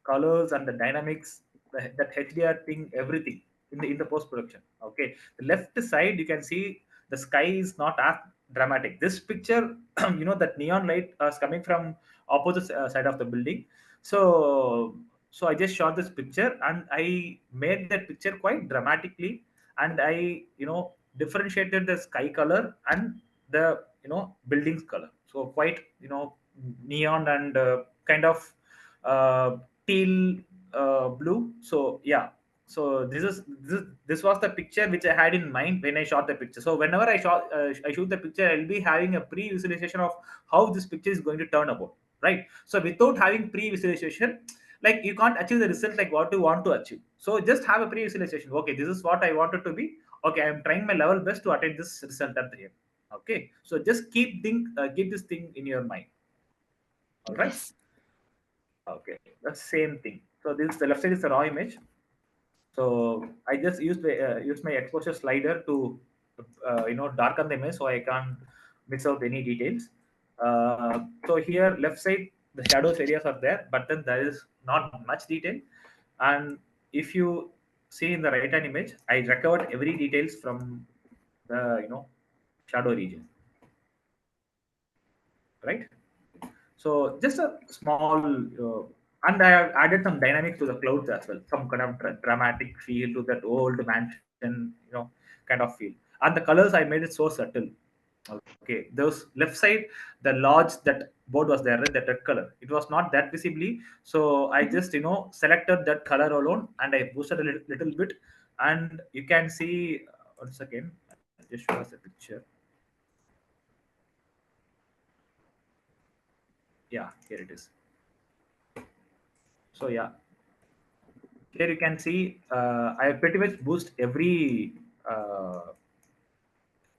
Speaker 1: colors and the dynamics, that HDR thing, everything in the post production. Okay, the left side you can see the sky is not as dramatic. This picture, that neon light is coming from opposite side of the building. So I just shot this picture and I made that picture quite dramatically, and I differentiated the sky color and the buildings color. So quite neon and kind of uh, teal blue. So yeah, so this was the picture which I had in mind when I shot the picture. So whenever I shoot the picture, I'll be having a pre-visualization of how this picture is going to turn about, right? So without having pre-visualization, like you can't achieve the result like what you want to achieve. So just have a pre-visualization. Okay, this is what I wanted to be. Okay, I'm trying my level best to attain this result at the end. Okay, so just keep this thing in your mind. All right.
Speaker 2: Yes.
Speaker 1: Okay, the same thing. So this the left side is the raw image. So I just use my exposure slider to darken the image so I can't miss out any details. So here left side the shadows areas are there, but then there is not much detail. And if you see in the right hand image, I recovered every details from the shadow region, right? So just a small, and I have added some dynamics to the clouds as well, some kind of dramatic feel to that old mansion, kind of feel. And the colors I made it so subtle. Okay, those left side, the large that board was there, right, that red color. It was not that visibly, so I
Speaker 2: Mhm.
Speaker 1: just selected that color alone and I boosted a little bit, and you can see. Once again, I'll just show us a picture. Yeah, here it is. So yeah, here you can see I pretty much boost every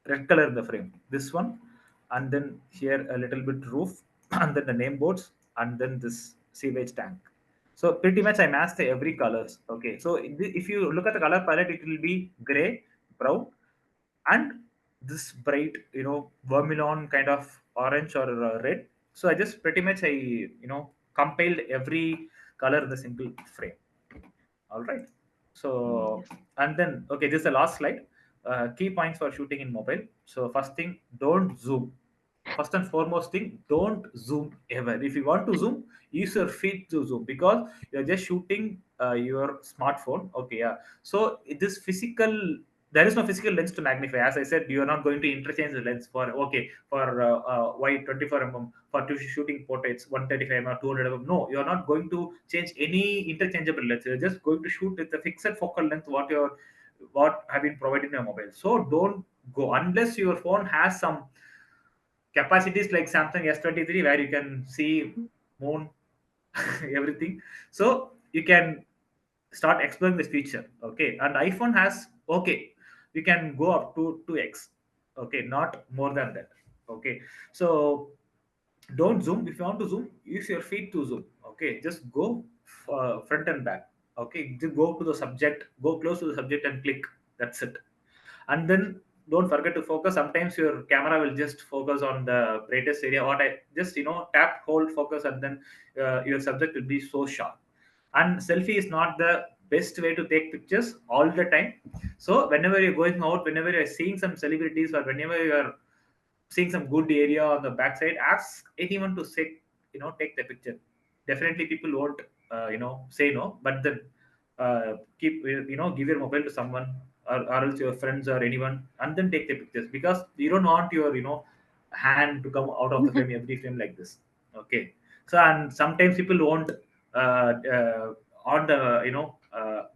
Speaker 1: red color in the frame. This one, and then here a little bit roof, and then the name boards, and then this sewage tank. So pretty much I matched every colors. Okay, so if you look at the color palette, it will be gray, brown, and this bright, vermilion kind of orange or red. So I just pretty much I compiled every color in the single frame. All right. So,
Speaker 2: Yes.
Speaker 1: and then, okay, this is the last slide. Key points for shooting in mobile. So, first thing, don't zoom. First and foremost thing, don't zoom ever. If you want to zoom, use your feet to zoom because you're just shooting your smartphone. Okay, yeah. So, this physical, there is no physical lens to magnify. As I said, you are not going to interchange the lens for, okay, for wide 24 mm, for shooting portraits 135 mm, 200 mm. No, you are not going to change any interchangeable lens. You're just going to shoot with the fixed focal length what have been provided in your mobile. So don't go unless your phone has some capacities like Samsung S23 where you can see moon, everything. So you can start exploring this feature. Okay, and iPhone has, okay, you can go up to 2x. Okay, not more than that. Okay, so don't zoom. If you want to zoom, use your feet to zoom. Okay, just go front and back. Okay, just go to the subject, go close to the subject and click. That's it. And then don't forget to focus. Sometimes your camera will just focus on the brightest area. What I just tap, hold, focus, and then your subject will be so sharp. And selfie is not the best way to take pictures all the time. So whenever you're going out, whenever you're seeing some celebrities, or whenever you're seeing some good area on the backside, ask anyone to say, take the picture. Definitely people won't say no, but then keep give your mobile to someone, or else your friends or anyone, and then take the pictures, because you don't want your hand to come out of the frame every frame like this. Okay, so and sometimes people won't on the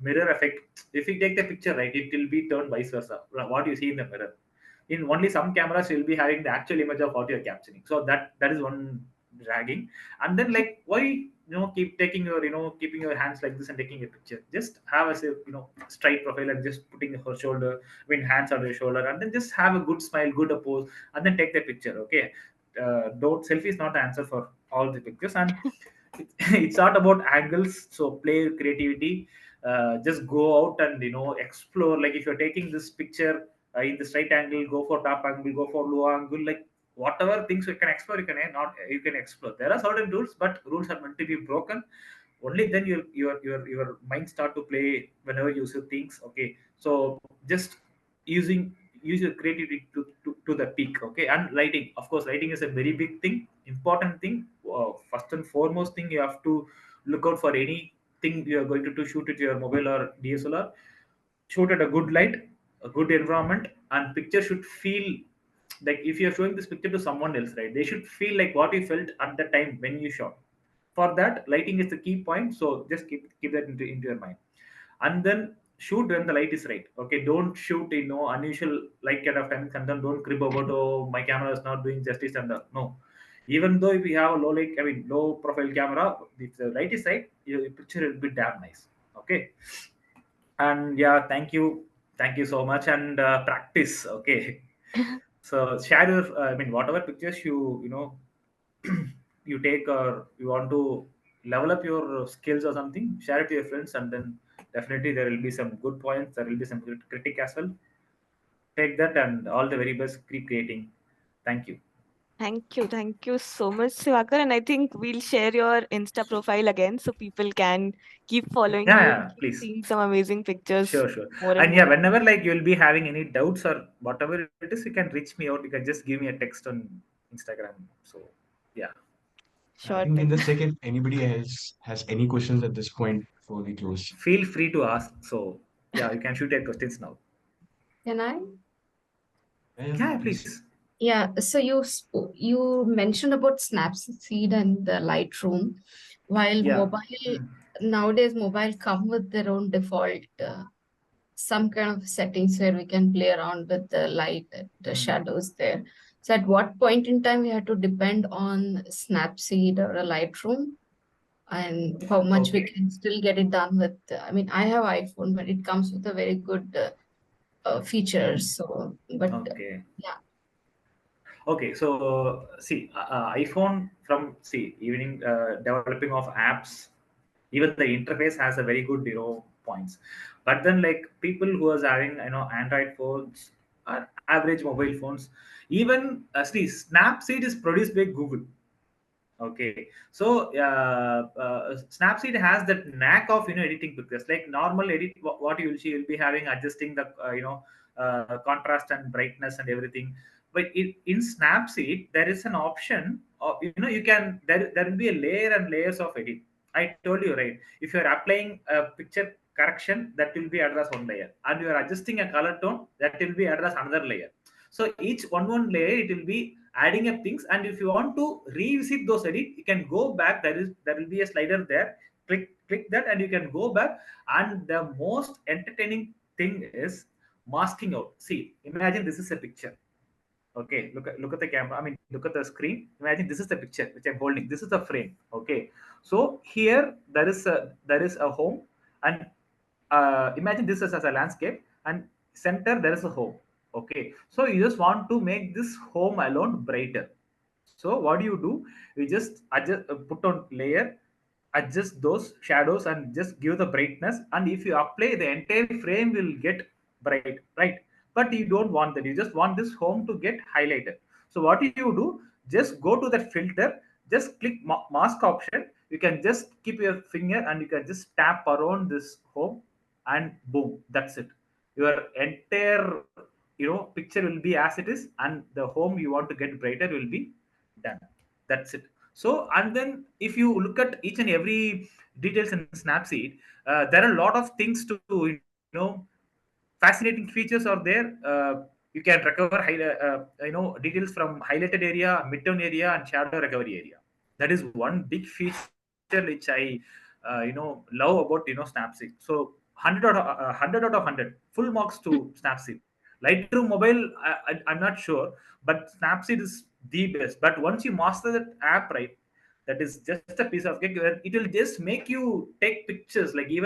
Speaker 1: mirror effect. If you take the picture, right, it will be turned vice versa, what you see in the mirror. In only some cameras you'll be having the actual image of what you're capturing, so that is one dragging. And then, like, why keep taking your keeping your hands like this and taking a picture? Just have a straight profile and just putting her shoulder, hands on your shoulder, and then just have a good smile, good a pose, and then take the picture. Okay, don't selfie is not the answer for all the pictures. And it's not about angles, so play with creativity. Just go out and explore. Like, if you're taking this picture in the straight angle, go for top angle, go for low angle, like whatever things you can explore, you can explore. There are certain rules, but rules are meant to be broken. Only then your mind start to play whenever you see things. Okay, so just using use your creativity to the peak. Okay, and lighting, of course, lighting is a very big thing, important thing. First and foremost thing, you have to look out for anything you are going to shoot with your mobile or DSLR. Shoot at a good light, a good environment, and picture should feel like, if you're showing this picture to someone else, right, they should feel like what you felt at the time when you shot. For that, lighting is the key point, so just keep that into your mind. And then shoot when the light is right. Okay, don't shoot unusual light kind of timings, and then don't crib about, oh, my camera is not doing justice, and no. Even though if you have a low profile camera, if the light is right, your picture will be damn nice. Okay. And yeah, thank you so much. And practice. Okay, so share your whatever pictures you take, or you want to level up your skills or something, share it to your friends, and then definitely there will be some good points, there will be some critic as well. Take that, and all the very best, keep creating. Thank you.
Speaker 2: Thank you so much, Sivakar. And I think we'll share your Insta profile again so people can keep following
Speaker 1: Yeah,
Speaker 2: you and
Speaker 1: yeah,
Speaker 2: keep
Speaker 1: please.
Speaker 2: seeing some amazing pictures
Speaker 1: Sure, sure.
Speaker 2: more and
Speaker 1: And yeah,
Speaker 2: more.
Speaker 1: whenever like you'll be having any doubts or whatever it is, you can reach me out. You can just give me a text on Instagram. So yeah.
Speaker 3: I
Speaker 2: Sure
Speaker 3: think in
Speaker 2: thing.
Speaker 3: the check if anybody else has any questions at this point before we close.
Speaker 1: Feel free to ask. So yeah, you can shoot your questions now.
Speaker 7: Can I?
Speaker 3: Yeah, yeah,
Speaker 1: Yeah,
Speaker 3: please.
Speaker 1: please.
Speaker 7: Yeah, so you mentioned about Snapseed and the Lightroom, while
Speaker 1: Yeah.
Speaker 7: mobile
Speaker 1: Mm.
Speaker 7: nowadays mobile come with their own default some kind of settings where we can play around with the light, the
Speaker 1: Mm.
Speaker 7: shadows there. So at what point in time we had to depend on Snapseed or a Lightroom, and how much we
Speaker 1: Okay.
Speaker 7: can still get it done with? I mean, I have iPhone, but it comes with a very good features. So, but
Speaker 1: Okay.
Speaker 7: yeah,
Speaker 1: Okay. So see, iPhone, from see evening developing of apps, even the interface has a very good points. But then, like, people who are having Android phones or average mobile phones, even see, Snapseed is produced by Google. Okay, so Snapseed has that knack of editing pictures. Like normal edit, what you'll be having, adjusting the contrast and brightness and everything. But in Snapseed, there is an option of, you can, there will be a layer and layers of edit. I told you, right. If you're applying a picture correction, that will be addressed one layer, and you are adjusting a color tone, that will be addressed another layer. So each one layer, it will be adding up things. And if you want to revisit those edit, you can go back. There will be a slider there. Click that, and you can go back. And the most entertaining thing is masking out. See, imagine this is a picture. Okay, look at the camera. Look at the screen. Imagine this is the picture which I'm holding. This is the frame. Okay, so here there is a home, and imagine this as a landscape, and center there is a home. Okay, so you just want to make this home alone brighter. So what do? You just adjust, put on layer, adjust those shadows, and just give the brightness. And if you apply, the entire frame will get bright, right? But you don't want that. You just want this home to get highlighted. So what do? Just go to that filter, just click mask option. You can just keep your finger, and you can just tap around this home, and boom, that's it. Your entire picture will be as it is, and the home you want to get brighter will be done. That's it. So, and then if you look at each and every details in Snapseed, there are a lot of things to fascinating features are there. You can recover details from highlighted area, midtone area, and shadow recovery area. That is one big feature which I love about Snapseed. So 100 out of 100 full marks to Snapseed. Lightroom mobile, I'm not sure, but Snapseed is the best. But once you master that app, right, that is just a piece of cake. It will just make you take pictures, like even